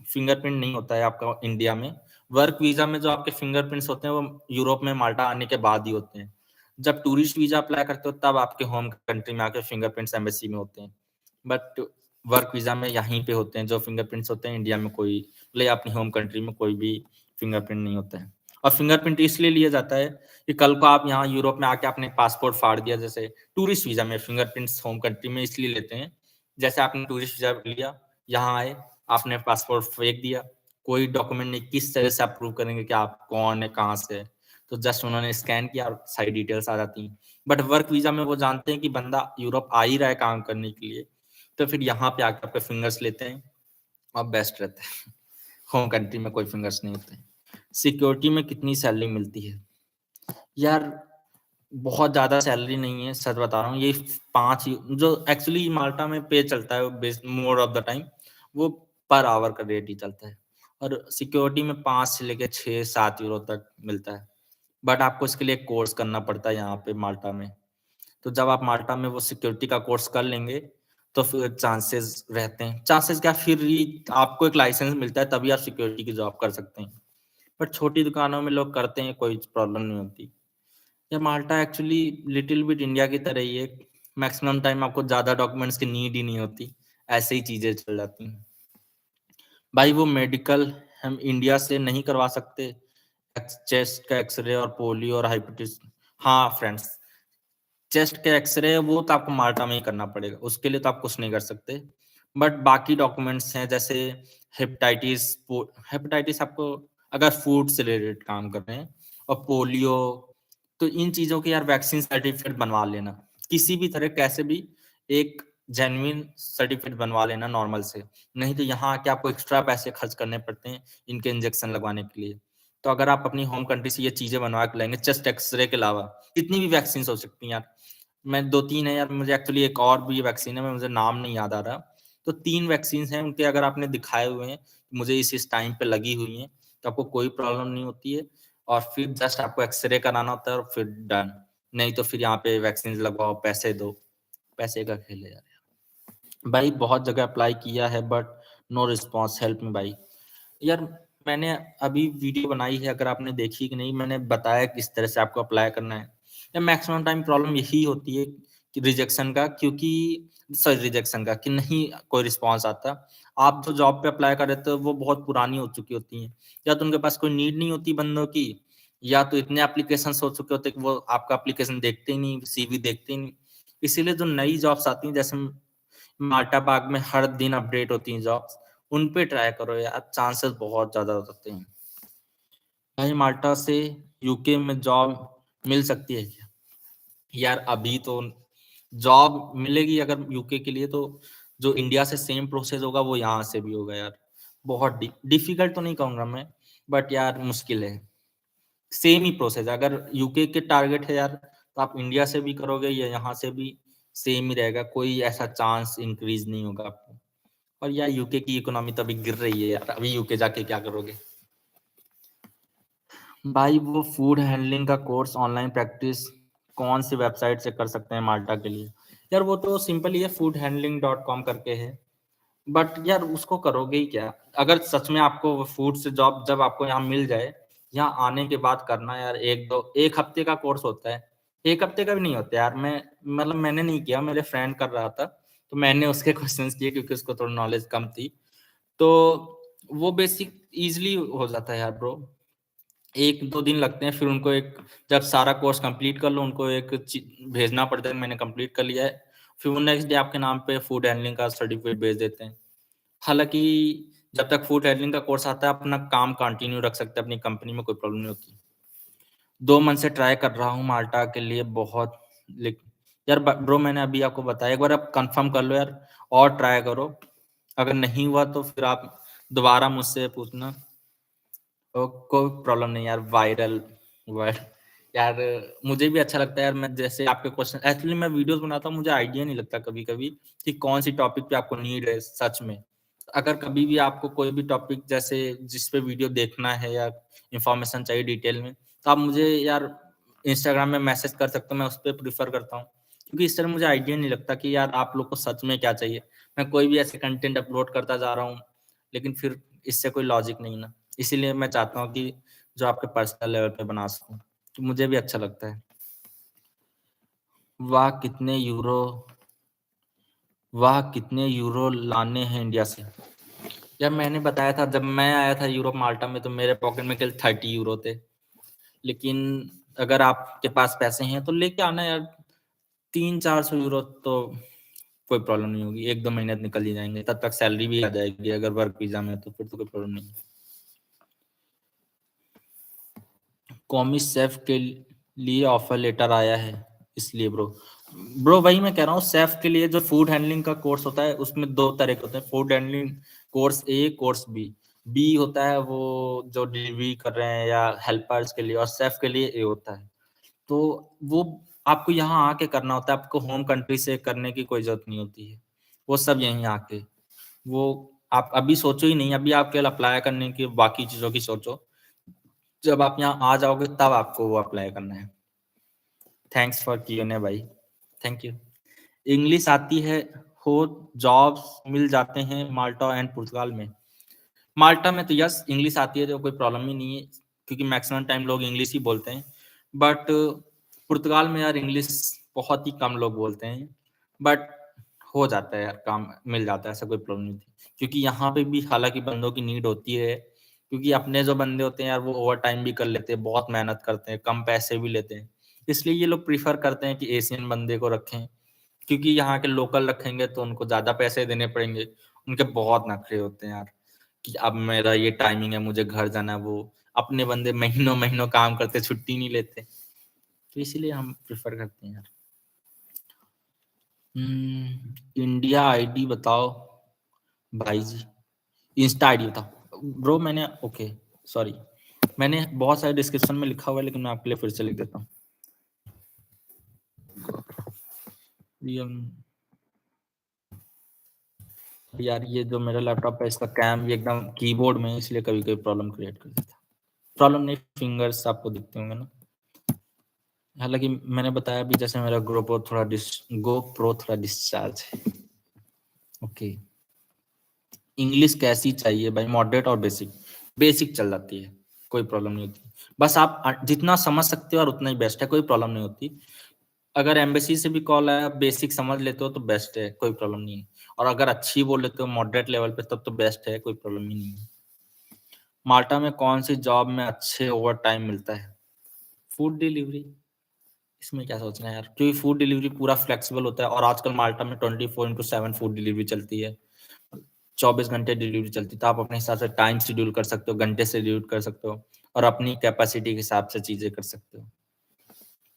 फिंगरप्रिंट नहीं होता है आपका इंडिया में। वर्क वीज़ा में जो आपके फिंगरप्रिंट्स होते हैं वो यूरोप में माल्टा आने के बाद ही होते हैं। जब टूरिस्ट वीज़ा अप्लाई करते हो तब आपके होम कंट्री में आके फिंगरप्रिंट्स एम्बेसी में होते हैं। बट वर्क वीज़ा में यहीं पे होते हैं जो फिंगरप्रिंट्स होते हैं, इंडिया में कोई मतलब अपनी होम कंट्री में कोई भी फिंगरप्रिंट नहीं होता है। और फिंगरप्रिंट इसलिए लिया जाता है कि कल को आप यहाँ यूरोप में आके आपने पासपोर्ट फाड़ दिया, जैसे टूरिस्ट वीज़ा में फिंगरप्रिंट्स होम कंट्री में इसलिए लेते हैं। जैसे आपने टूरिस्ट वीज़ा लिया, यहाँ आए, आपने पासपोर्ट फेंक दिया, कोई डॉक्यूमेंट नहीं, किस तरह से आप प्रूव करेंगे कि आप कौन है, कहाँ से है? तो जस्ट उन्होंने स्कैन किया और सारी डिटेल्स आ जाती हैं। बट वर्क वीज़ा में वो जानते हैं कि बंदा यूरोप आ ही रहा है काम करने के लिए, तो फिर यहाँ पे आके आपके फिंगर्स लेते हैं और बेस्ट रहता है। होम कंट्री में कोई फिंगर्स नहीं होते हैं। सिक्योरिटी में कितनी सैलरी मिलती है? यार बहुत ज़्यादा सैलरी नहीं है, सच बता रहा हूँ। ये 5 ही जो एक्चुअली माल्टा में पे चलता है base more of the time, वो पर आवर का रेट ही चलता है। और सिक्योरिटी में 5 से लेके 6-7 यूरो तक मिलता है। बट आपको इसके लिए कोर्स करना पड़ता है यहाँ पे माल्टा में। तो जब आप माल्टा में वो सिक्योरिटी का कोर्स कर लेंगे, तो फिर चांसेस रहते हैं, चांसेस क्या, फिर ही आपको एक लाइसेंस मिलता है तभी आप सिक्योरिटी की जॉब कर सकते हैं। बट छोटी दुकानों में लोग करते हैं, कोई प्रॉब्लम नहीं होती। या माल्टा एक्चुअली लिटिल बिट इंडिया की तरह ही है, मैक्सिमम टाइम आपको ज़्यादा डॉक्यूमेंट्स की नीड ही नहीं होती, ऐसे ही चीज़ें चल जाती हैं। भाई वो मेडिकल हम इंडिया से नहीं करवा सकते, चेस्ट का एक्स-रे और पोलियो और हेपेटाइटिस। हाँ फ्रेंड्स, चेस्ट के एक्स-रे वो तो आपको माल्टा में ही करना पड़ेगा, उसके लिए तो आप कुछ नहीं कर सकते। बट बाकी डॉक्यूमेंट्स हैं जैसे हेपेटाइटिस आपको अगर फूड से रिलेटेड काम कर रहे हैं, और पोलियो, तो इन चीज़ों की यार वैक्सीन सर्टिफिकेट बनवा लेना। किसी भी तरह कैसे भी एक जेन्युइन सर्टिफिकेट बनवा लेना नॉर्मल से, नहीं तो यहाँ आके आपको एक्स्ट्रा पैसे खर्च करने पड़ते हैं इनके इंजेक्शन लगवाने के लिए। तो अगर आप अपनी होम कंट्री से ये चीज़ें बनवा के लाएँगे चेस्ट एक्स-रे के अलावा, कितनी भी वैक्सीन्स हो सकती हैं यार। मैं 2-3 है यार, मुझे एक्चुअली एक और भी वैक्सीन है, मैं मुझे नाम नहीं याद आ रहा। तो 3 वैक्सीन्स हैं, उनके अगर आपने दिखाए हुए हैं, मुझे इस टाइम पे लगी हुई हैं, तो आपको कोई प्रॉब्लम नहीं होती है। और फिर जस्ट आपको एक्स-रे कराना होता है और फिर डन। नहीं तो फिर यहाँ पे वैक्सीन्स लगवाओ, पैसे दो, पैसे का खेल है यार। भाई बहुत जगह अप्लाई किया है but no response, help me भाई। यार मैंने अभी वीडियो बनाई है, अगर आपने देखी कि नहीं, मैंने बताया किस तरह से आपको अप्लाई करना है। या मैक्सिमम टाइम प्रॉब्लम यही होती है कि रिजेक्शन का, क्योंकि सॉरी रिजेक्शन का, कि नहीं कोई रिस्पॉन्स आता। आप जो जॉब पे अप्लाई कर रहे थे वो बहुत पुरानी हो चुकी होती हैं, या तो उनके पास कोई नीड नहीं होती बंदों की, या तो इतने एप्लीकेशन हो चुके होते कि वो आपका एप्लीकेशन देखते ही नहीं, सीवी देखते ही नहीं। इसीलिए जो नई जॉब्स आती हैं, जैसे माल्टा बाग में हर दिन अपडेट होती हैं जॉब्स, उन पे ट्राई करो यार, चांसेस बहुत ज़्यादा हो सकते हैं। भाई माल्टा से यूके में जॉब मिल सकती है क्या? यार अभी तो जॉब मिलेगी अगर यूके के लिए, तो जो इंडिया से सेम प्रोसेस होगा वो यहाँ से भी होगा यार। बहुत डिफिकल्ट तो नहीं कहूँगा मैं, बट यार मुश्किल है। सेम ही प्रोसेस है। अगर यूके के टारगेट है यार, तो आप इंडिया से भी करोगे या यहाँ से भी सेम ही रहेगा, कोई ऐसा चांस इंक्रीज नहीं होगा आपको। और यार यूके की इकोनॉमी तो अभी गिर रही है यार, अभी यूके जाके क्या करोगे? भाई वो फूड हैंडलिंग का कोर्स ऑनलाइन प्रैक्टिस कौन सी वेबसाइट से कर सकते हैं माल्टा के लिए? यार वो तो सिंपल ही है, foodhandling.com करके है। बट यार उसको करोगे ही क्या? अगर सच में आपको फूड से जॉब जब आपको यहाँ मिल जाए, यहाँ आने के बाद करना यार, एक हफ्ते का कोर्स होता है। एक हफ्ते का भी नहीं होता यार। मैंने नहीं किया, मेरे फ्रेंड कर रहा था, तो मैंने उसके क्वेश्चंस किए क्योंकि उसको थोड़ी नॉलेज कम थी। तो वो बेसिक इजीली हो जाता है यार ब्रो। 1-2 दिन लगते हैं, फिर उनको एक, जब सारा कोर्स कंप्लीट कर लो उनको एक भेजना पड़ता है मैंने कंप्लीट कर लिया है। फिर वो नेक्स्ट डे आपके नाम पे फूड हैंडलिंग का सर्टिफिकेट भेज देते हैं। हालाँकि जब तक फूड हैंडलिंग का कोर्स आता है, अपना काम कंटिन्यू रख सकते हैं अपनी कंपनी में, कोई प्रॉब्लम नहीं होती। 2 मंथ से ट्राई कर रहा हूँ माल्टा के लिए बहुत, लेक यार ब्रो मैंने अभी आपको बताया, एक बार आप कंफर्म कर लो यार और ट्राई करो। अगर नहीं हुआ तो फिर आप दोबारा मुझसे पूछना। कोई प्रॉब्लम नहीं यार, वायरल वर्ड यार, मुझे भी अच्छा लगता है यार। मैं जैसे आपके क्वेश्चन, एक्चुअली मैं वीडियोस बनाता हूँ, मुझे आइडिया नहीं लगता कभी कभी कि कौन सी टॉपिक पे आपको नीड है सच में। अगर कभी भी आपको कोई भी टॉपिक जैसे जिस पे वीडियो देखना है या इंफॉर्मेशन चाहिए डिटेल में, तो आप मुझे यार इंस्टाग्राम में मैसेज कर सकते हो, मैं उस पर प्रीफर करता हूँ। क्योंकि इस तरह मुझे आइडिया नहीं लगता कि यार आप लोग को सच में क्या चाहिए। मैं कोई भी ऐसे कंटेंट अपलोड करता जा रहा हूँ, लेकिन फिर इससे कोई लॉजिक नहीं ना। इसीलिए मैं चाहता हूँ कि जो आपके पर्सनल लेवल पे बना सकूँ, तो मुझे भी अच्छा लगता है। वाह कितने यूरो वाह कितने यूरो लाने हैं इंडिया से? यार मैंने बताया था, जब मैं आया था यूरोप माल्टा में, तो मेरे पॉकेट में केवल 30 यूरो थे। लेकिन अगर आपके पास पैसे हैं तो लेके आना यार। 300-400 यूरो तो कोई प्रॉब्लम नहीं होगी, 1-2 महीने तो निकल ही जाएंगे, तब तक सैलरी भी आ जाएगी। अगर वर्क वीजा में है, तो फिर तो कोई प्रॉब्लम नहीं। कॉमी सेफ के लिए ऑफर लेटर आया है, इसलिए ब्रो वही मैं कह रहा हूँ। सेफ के लिए जो फूड हैंडलिंग का कोर्स होता है, उसमें 2 तरह के होते हैं, फूड हैंडलिंग कोर्स ए, कोर्स बी। बी होता है वो जो डिलीवरी कर रहे हैं या हेल्पर्स के लिए, और सेफ के लिए ए होता है। तो वो आपको यहाँ आके करना होता है, आपको होम कंट्री से करने की कोई जरूरत नहीं होती है। वो सब यहीं आके, वो आप अभी सोचो ही नहीं, अभी आप केवल अप्लाई करने की बाकी चीजों की सोचो। जब आप यहाँ आ जाओगे तब आपको वो अप्लाई करना है। थैंक्स फॉर Q&A भाई, थैंक यू। इंग्लिश आती है हो, जॉब्स मिल जाते हैं माल्टा एंड पुर्तगाल में? माल्टा में तो यस इंग्लिश आती है, तो कोई प्रॉब्लम ही नहीं है, क्योंकि मैक्सिमम टाइम लोग इंग्लिश ही बोलते हैं। बट पुर्तगाल में यार इंग्लिश बहुत ही कम लोग बोलते हैं। बट हो जाता है यार, काम मिल जाता है, ऐसा कोई प्रॉब्लम नहीं थी। क्योंकि यहाँ पे भी हालांकि बंदों की नीड होती है, क्योंकि अपने जो बंदे होते हैं यार, वो ओवर टाइम भी कर लेते हैं, बहुत मेहनत करते हैं, कम पैसे भी लेते हैं। इसलिए ये लोग प्रीफर करते हैं कि एशियन बंदे को रखें, क्योंकि यहाँ के लोकल रखेंगे तो उनको ज्यादा पैसे देने पड़ेंगे। उनके बहुत नखरे होते हैं यार, कि अब मेरा ये टाइमिंग है, मुझे घर जाना है। वो अपने बंदे महीनों महीनों काम करते, छुट्टी नहीं लेते। तो इसीलिए हम प्रेफर करते हैं यार। इंडिया आईडी बताओ भाई जी, इंस्टा आईडी बताओ ब्रो। मैंने ओके सॉरी, मैंने बहुत सारे डिस्क्रिप्शन में लिखा हुआ है, लेकिन मैं आपके लिए फिर से लिख देता हूँ। यार ये जो मेरा लैपटॉप है, इसका कैम भी एकदम कीबोर्ड में है, इसलिए कभी कभी प्रॉब्लम क्रिएट कर देता है। प्रॉब्लम नहीं, फिंगर्स आपको दिखते होंगे ना। हालांकि मैंने बताया भी, जैसे मेरा GoPro थोड़ा डिस्चार्ज है। ओके, इंग्लिश कैसी चाहिए भाई? मॉडरेट और बेसिक? बेसिक चल जाती है, कोई प्रॉब्लम नहीं होती। बस आप जितना समझ सकते हो और उतना ही बेस्ट है, कोई प्रॉब्लम नहीं होती। अगर एम्बेसी से भी कॉल आया, बेसिक समझ लेते हो तो बेस्ट है, कोई प्रॉब्लम नहीं है। और अगर अच्छी बोल लेते हो मॉडरेट लेवल पे, तब तो बेस्ट है, कोई प्रॉब्लम ही नहीं है। माल्टा में कौन सी जॉब में अच्छे ओवर टाइम मिलता है? फूड डिलीवरी इसमें क्या सोचना है यार, क्योंकि फूड डिलीवरी पूरा फ्लेक्सिबल होता है और आजकल माल्टा में 24/7 फूड डिलीवरी चलती है। 24 घंटे डिलीवरी चलती है, तो आप अपने हिसाब से टाइम शेड्यूल कर सकते हो, घंटे शेड्यूल कर सकते हो और अपनी कैपेसिटी के हिसाब से चीज़ें कर सकते हो।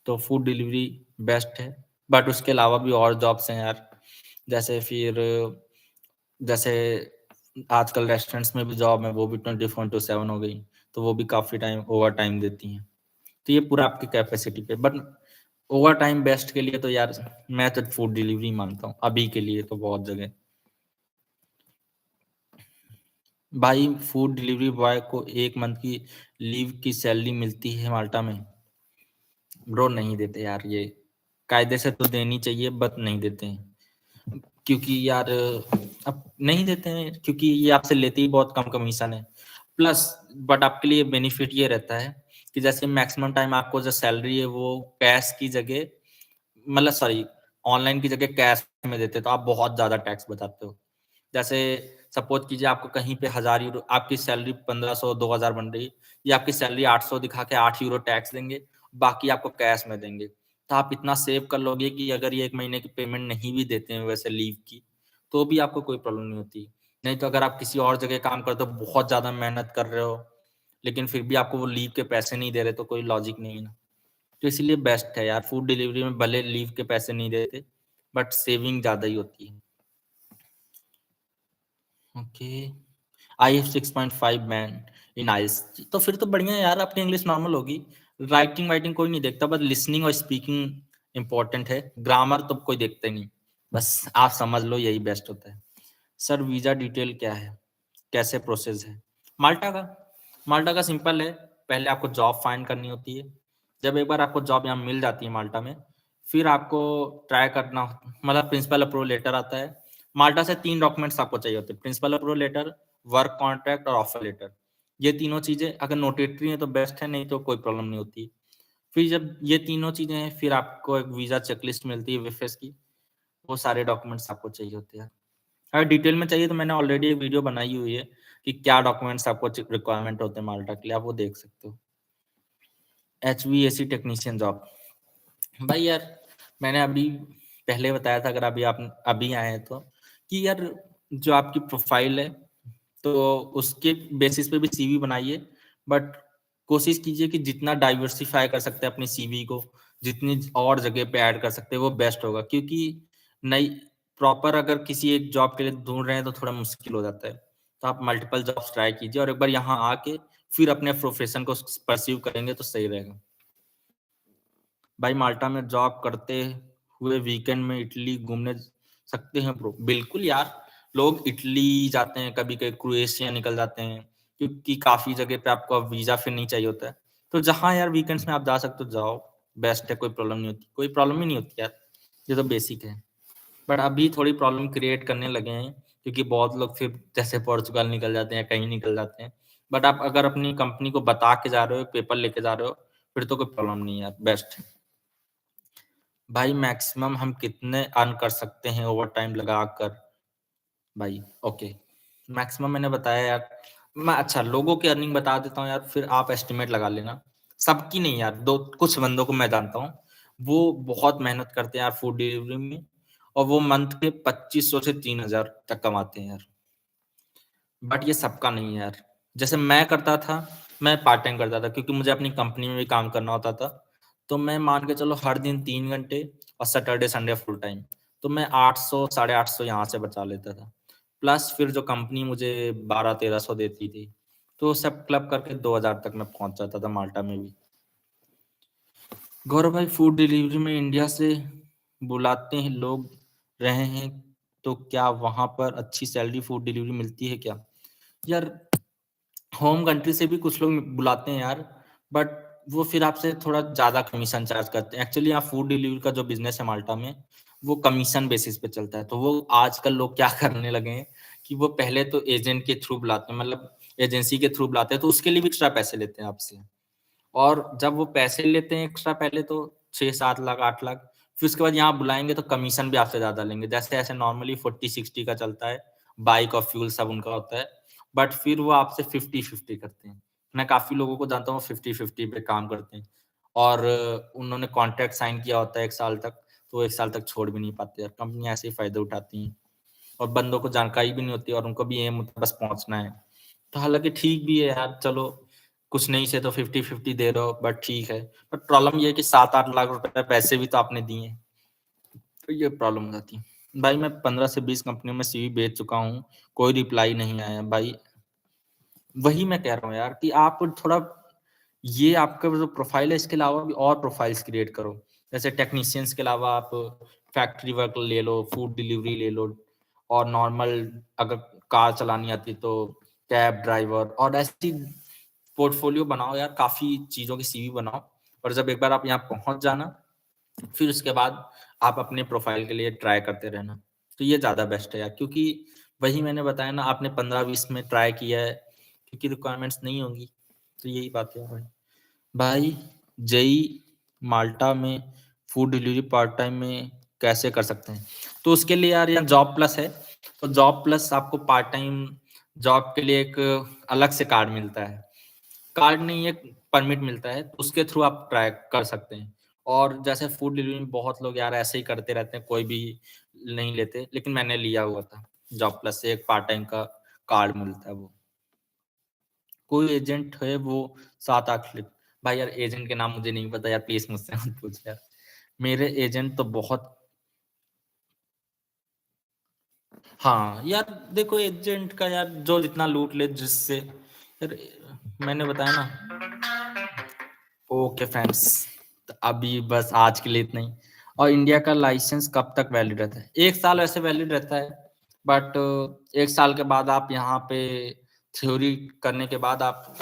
तो फूड डिलीवरी बेस्ट है, बट उसके अलावा भी और जॉब्स हैं यार, जैसे फिर जैसे आजकल रेस्टोरेंट्स में भी जॉब है, वो भी 24/7 हो गई, तो वो भी काफ़ी टाइम ओवर टाइम देती हैं। तो ये पूरा आपकी कैपेसिटी पे, बट ओवर टाइम बेस्ट के लिए तो यार मैं तो फूड डिलीवरी मानता हूँ, अभी के लिए तो बहुत जगह। भाई फूड डिलीवरी बॉय को 1 मंथ की लीव की सैलरी मिलती है माल्टा में? ब्रो नहीं देते यार ये, कायदे से तो देनी चाहिए बट नहीं देते हैं। क्योंकि यार अब नहीं देते हैं क्योंकि ये आपसे लेते ही बहुत कम कमीशन है। प्लस बट आपके लिए बेनिफिट ये रहता है कि जैसे मैक्सिमम टाइम आपको जो सैलरी है वो कैश की जगह, मतलब सॉरी, ऑनलाइन की जगह कैश में देते हैं, तो आप बहुत ज़्यादा टैक्स बचाते हो। जैसे सपोज़ कीजिए आपको कहीं पे €1000 आपकी सैलरी 1500 2000 बन रही है, ये आपकी सैलरी 800 दिखा के €8 टैक्स देंगे, बाकी आपको कैश में देंगे। तो आप इतना सेव कर लोगे कि अगर ये 1 महीने की पेमेंट नहीं भी देते हैं वैसे लीव की, तो भी आपको कोई प्रॉब्लम नहीं होती। नहीं तो अगर आप किसी और जगह काम करते हो, बहुत ज़्यादा मेहनत कर रहे हो, लेकिन फिर भी आपको वो लीव के पैसे नहीं दे रहे, तो कोई लॉजिक नहीं है ना। तो इसीलिए बेस्ट है यार, फूड डिलीवरी में भले लीव के पैसे नहीं देते, बट सेविंग ज़्यादा ही होती है। ओके। आई हैव 6.5 मैन इन आइल्स, तो फिर तो बढ़िया है यार, आपकी इंग्लिश नॉर्मल होगी। राइटिंग वाइटिंग कोई नहीं देखता, बस लिसनिंग और स्पीकिंग इंपॉर्टेंट है, ग्रामर तो कोई देखता ही नहीं। बस आप समझ लो यही बेस्ट होता है। सर वीज़ा डिटेल क्या है, कैसे प्रोसेस है? माल्टा का माल्टा का सिंपल है, पहले आपको जॉब फाइंड करनी होती है। जब एक बार आपको जॉब यहाँ मिल जाती है माल्टा में, फिर आपको ट्राई करना, मतलब प्रिंसिपल अप्रूवल लेटर आता है। माल्टा से 3 डॉक्यूमेंट्स आपको चाहिए होते हैं, principal approval letter, work contract और ऑफर लेटर। ये तीनों चीज़ें अगर नोटेटरी है तो बेस्ट है, नहीं तो कोई प्रॉब्लम नहीं होती। फिर जब ये तीनों चीज़ें हैं, फिर आपको एक वीज़ा चेकलिस्ट मिलती है विफएस की, वो सारे डॉक्यूमेंट्स आपको चाहिए होते हैं। अगर डिटेल में चाहिए तो मैंने ऑलरेडी एक वीडियो बनाई हुई है कि क्या डॉक्यूमेंट्स आपको रिक्वायरमेंट होते हैं माल्टा के लिए, आप वो देख सकते हो। एचवीएसी टेक्नीशियन जॉब, भाई यार मैंने अभी पहले बताया था, अगर अभी आप अभी आए हैं तो, कि यार जो आपकी प्रोफाइल है तो उसके बेसिस पे भी सीवी बनाइए, बट कोशिश कीजिए कि जितना डाइवर्सिफाई कर सकते हैं अपनी सीवी को, जितनी और जगह पे ऐड कर सकते हैं वो बेस्ट होगा, क्योंकि नई प्रॉपर अगर किसी एक जॉब के लिए ढूंढ रहे हैं तो थोड़ा मुश्किल हो जाता है। तो आप मल्टीपल जॉब्स ट्राई कीजिए और एक बार यहाँ आके फिर अपने प्रोफेशन को परस्यू करेंगे तो सही रहेगा। भाई माल्टा में जॉब करते हुए वीकेंड में इटली घूमने सकते हैं ब्रो? बिल्कुल यार, लोग इटली जाते हैं, कभी कभी क्रोएशिया निकल जाते हैं, क्योंकि काफी जगह पे आपको अब वीजा फिर नहीं चाहिए होता है। तो जहाँ यार वीकेंड्स में आप जा सकते हो जाओ, बेस्ट है, कोई प्रॉब्लम नहीं होती, कोई प्रॉब्लम ही नहीं होती यार, ये तो बेसिक है। बट अभी थोड़ी प्रॉब्लम क्रिएट करने लगे हैं, क्योंकि बहुत लोग फिर जैसे पोर्चुगल निकल जाते हैं, कहीं निकल जाते हैं। बट आप अगर अपनी कंपनी को बता के जा रहे हो, पेपर लेके जा रहे हो, फिर तो कोई प्रॉब्लम नहीं है यार, बेस्ट है। भाई मैक्सिमम हम कितने अर्न कर सकते हैं ओवरटाइम लगाकर? भाई ओके, मैक्सिमम मैंने बताया यार। मैं अच्छा लोगों की अर्निंग बता देता हूँ यार, फिर आप एस्टिमेट लगा लेना। सबकी नहीं यार, दो कुछ बंदों को मैं जानता हूँ, वो बहुत मेहनत करते हैं यार फूड डिलीवरी में, और वो मंथ के 2500 से 3000 तक कमाते हैं यार। बट ये सबका नहीं है यार। जैसे मैं करता था, मैं पार्ट टाइम करता था क्योंकि मुझे अपनी कंपनी में भी काम करना होता था। तो मैं मान के चलो हर दिन 3 घंटे और सैटरडे संडे फुल टाइम। तो मैं 800 साढ़े 800 यहाँ से बचा लेता था। प्लस फिर जो कंपनी मुझे 1200-1300 देती थी, तो सब क्लब करके 2000 तक मैं पहुँच जाता था माल्टा में भी। गौरव भाई फूड डिलीवरी में इंडिया से बुलाते हैं लोग रहे हैं, तो क्या वहाँ पर अच्छी सैलरी फूड डिलीवरी मिलती है क्या? यार होम कंट्री से भी कुछ लोग बुलाते हैं यार, बट वो फिर आपसे थोड़ा ज़्यादा कमीशन चार्ज करते हैं। एक्चुअली यहाँ फूड डिलीवरी का जो बिज़नेस है माल्टा में, वो कमीशन बेसिस पे चलता है। तो वो आजकल लोग क्या करने लगे हैं कि वो पहले तो एजेंट के थ्रू बुलाते हैं, मतलब एजेंसी के थ्रू बुलाते हैं, तो उसके लिए भी एक्स्ट्रा पैसे लेते हैं आपसे। और जब वो पैसे लेते हैं एक्स्ट्रा पहले तो 6-7 लाख, 8 लाख, फिर उसके बाद यहाँ बुलाएँगे तो कमीशन भी आपसे ज़्यादा लेंगे। जैसे ऐसे नॉर्मली 40-60 का चलता है, बाइक और फ्यूल सब उनका होता है, बट फिर वो आपसे 50-50 करते हैं। मैं काफ़ी लोगों को जानता हूँ 50-50 पे काम करते हैं। और उन्होंने कॉन्ट्रैक्ट साइन किया होता है 1 साल तक, तो वो 1 साल तक छोड़ भी नहीं पाते यार। कंपनियाँ ऐसे ही फ़ायदे उठाती हैं और बंदों को जानकारी भी नहीं होती और उनको भी एम होता है बस पहुँचना है। तो हालाँकि ठीक भी है यार, चलो कुछ नहीं से तो 50-50 दे रहे हो, बट ठीक है। बट प्रॉब्लम ये है कि 7-8 लाख रुपए पैसे भी तो आपने दिए हैं, तो ये प्रॉब्लम हो जाती है। भाई मैं 15 से 20 कंपनियों में सीवी भेज चुका हूँ, कोई रिप्लाई नहीं आया भाई। वही मैं कह रहा हूँ यार कि आप थोड़ा ये आपका जो प्रोफाइल है इसके अलावा भी और प्रोफाइल्स क्रिएट करो। जैसे टेक्नीशियंस के अलावा आप फैक्ट्री वर्क ले लो, फूड डिलीवरी ले लो और नॉर्मल अगर कार चलानी आती है तो कैब ड्राइवर और ऐसी पोर्टफोलियो बनाओ यार, काफ़ी चीज़ों की सीवी बनाओ और जब एक बार आप यहाँ पहुँच जाना, फिर उसके बाद आप अपने प्रोफाइल के लिए ट्राई करते रहना। तो ये ज़्यादा बेस्ट है यार, क्योंकि वही मैंने बताया ना, आपने 15-20 में ट्राई किया है, क्योंकि रिक्वायरमेंट्स नहीं होंगी, तो यही बात है भाई। भाई जेईई माल्टा में फूड डिलीवरी पार्ट टाइम में कैसे कर सकते हैं? तो उसके लिए यार यहाँ जॉब प्लस है, तो जॉब प्लस आपको पार्ट टाइम जॉब के लिए एक अलग से कार्ड मिलता है। कार्ड नहीं, एक परमिट मिलता है, तो उसके थ्रू आप ट्राई कर सकते हैं। और जैसे फूड डिलीवरी में बहुत लोग यार ऐसे ही करते रहते हैं, कोई भी नहीं लेते, लेकिन मैंने लिया हुआ था। जॉब प्लस से एक पार्ट टाइम का कार्ड मिलता है वो। कोई एजेंट है वो 7-8 लिख भाई यार, एजेंट के नाम मुझे नहीं पता यार, प्लीज मुझसे मत पूछ यार। मेरे एजेंट तो बहुत, हाँ यार देखो एजेंट का यार जो जितना लूट ले जिससे यार, मैंने बताया ना। ओके फ्रेंड्स, तो अभी बस आज के लिए इतना ही। और इंडिया का लाइसेंस कब तक वैलिड रहता है? 1 साल ऐसे वैलिड रहता है, बट 1 साल के बाद आप यहाँ पे थ्योरी करने के बाद आप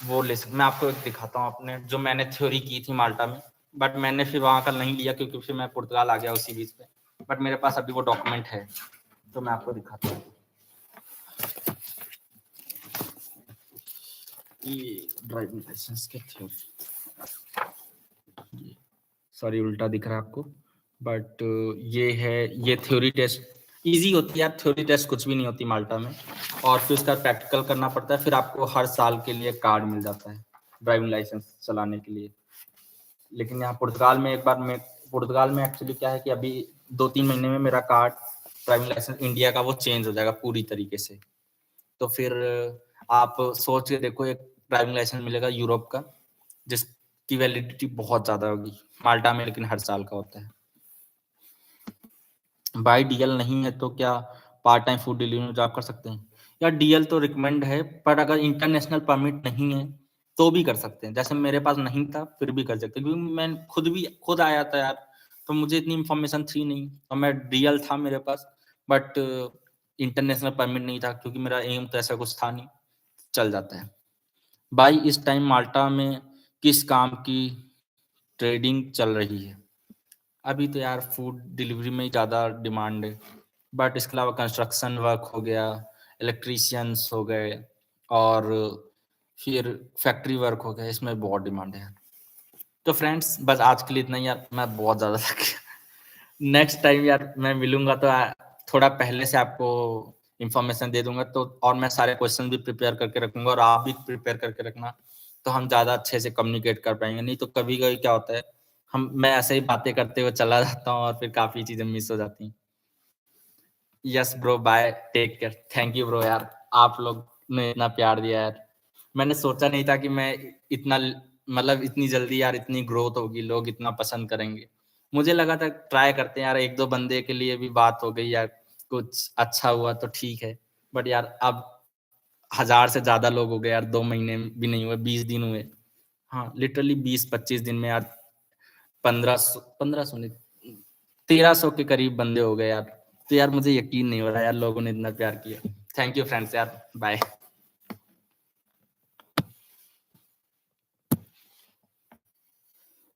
वो ले सकते। मैं आपको एक दिखाता हूँ अपने, जो मैंने थ्योरी की थी माल्टा में, बट मैंने फिर वहाँ का नहीं लिया क्योंकि फिर मैं पुर्तगाल आ गया उसी बीच पे। बट मेरे पास अभी वो डॉक्यूमेंट है, तो मैं आपको दिखाता हूँ। ये ड्राइविंग लाइसेंस के थ्योरी, सॉरी उल्टा दिख रहा है आपको, बट ये है, ये थ्योरी टेस्ट इजी होती है यार, थ्योरी टेस्ट कुछ भी नहीं होती माल्टा में, और फिर उसका प्रैक्टिकल करना पड़ता है, फिर आपको हर साल के लिए कार्ड मिल जाता है ड्राइविंग लाइसेंस चलाने के लिए। लेकिन यहाँ पुर्तगाल में एक बार मैं, पुर्तगाल में एक्चुअली क्या है कि अभी 2-3 महीने में मेरा कार्ड ड्राइविंग लाइसेंस इंडिया का वो चेंज हो जाएगा पूरी तरीके से। तो फिर आप सोच के देखो, एक ड्राइविंग लाइसेंस मिलेगा यूरोप का जिसकी वैलिडिटी बहुत ज्यादा होगी, माल्टा में लेकिन हर साल का होता है। बाई डीएल नहीं है तो क्या पार्ट टाइम फूड डिलीवरी में जॉब कर सकते हैं? यार डीएल तो रिकमेंड है, पर अगर इंटरनेशनल परमिट नहीं है तो भी कर सकते हैं। जैसे मेरे पास नहीं था फिर भी कर सकते हैं, क्योंकि मैं खुद आया था यार, तो मुझे इतनी इन्फॉर्मेशन थी नहीं, और मैं डीएल था मेरे पास, बट इंटरनेशनल परमिट नहीं था क्योंकि मेरा एम तो ऐसा कुछ था नहीं, चल जाता है। भाई इस टाइम माल्टा में किस काम की ट्रेडिंग चल रही है? अभी तो यार फूड डिलीवरी में ही ज़्यादा डिमांड है, बट इसके अलावा कंस्ट्रक्शन वर्क हो गया, इलेक्ट्रीशियंस हो गए, और फिर फैक्ट्री वर्क हो गया, इसमें बहुत डिमांड है यार। तो फ्रेंड्स बस आज के लिए इतना ही यार, मैं बहुत ज़्यादा थक गया। नेक्स्ट टाइम यार मैं मिलूंगा तो थोड़ा पहले से आपको इंफॉर्मेशन दे दूंगा, तो और मैं सारे क्वेश्चन भी प्रिपेयर करके रखूंगा और आप भी प्रिपेयर करके रखना, तो हम ज़्यादा अच्छे से कम्युनिकेट कर पाएंगे। नहीं तो कभी कभी क्या होता है, मैं ऐसे ही बातें करते हुए चला जाता हूँ और फिर काफ़ी चीज़ें मिस हो जाती हैं। Yes bro, bye, take care, thank you bro यार, आप लोग ने इतना प्यार दिया यार। मैंने सोचा नहीं था कि मैं इतना, मतलब इतनी जल्दी यार इतनी ग्रोथ होगी, लोग इतना पसंद करेंगे। मुझे लगा था ट्राई करते हैं यार, 1-2 बंदे के लिए भी बात हो गई यार, कुछ अच्छा हुआ तो ठीक है, बट यार अब 1000 से ज्यादा लोग हो गए यार, 2 महीने भी नहीं हुए, 20 दिन हुए। हाँ लिटरली 20-25 दिन में यार 1500 नहीं, 1300 के करीब बंदे हो गए यार। तो यार मुझे यकीन नहीं हो रहा यार, लोगों ने इतना प्यार किया। थैंक यू फ्रेंड्स यार, बाय।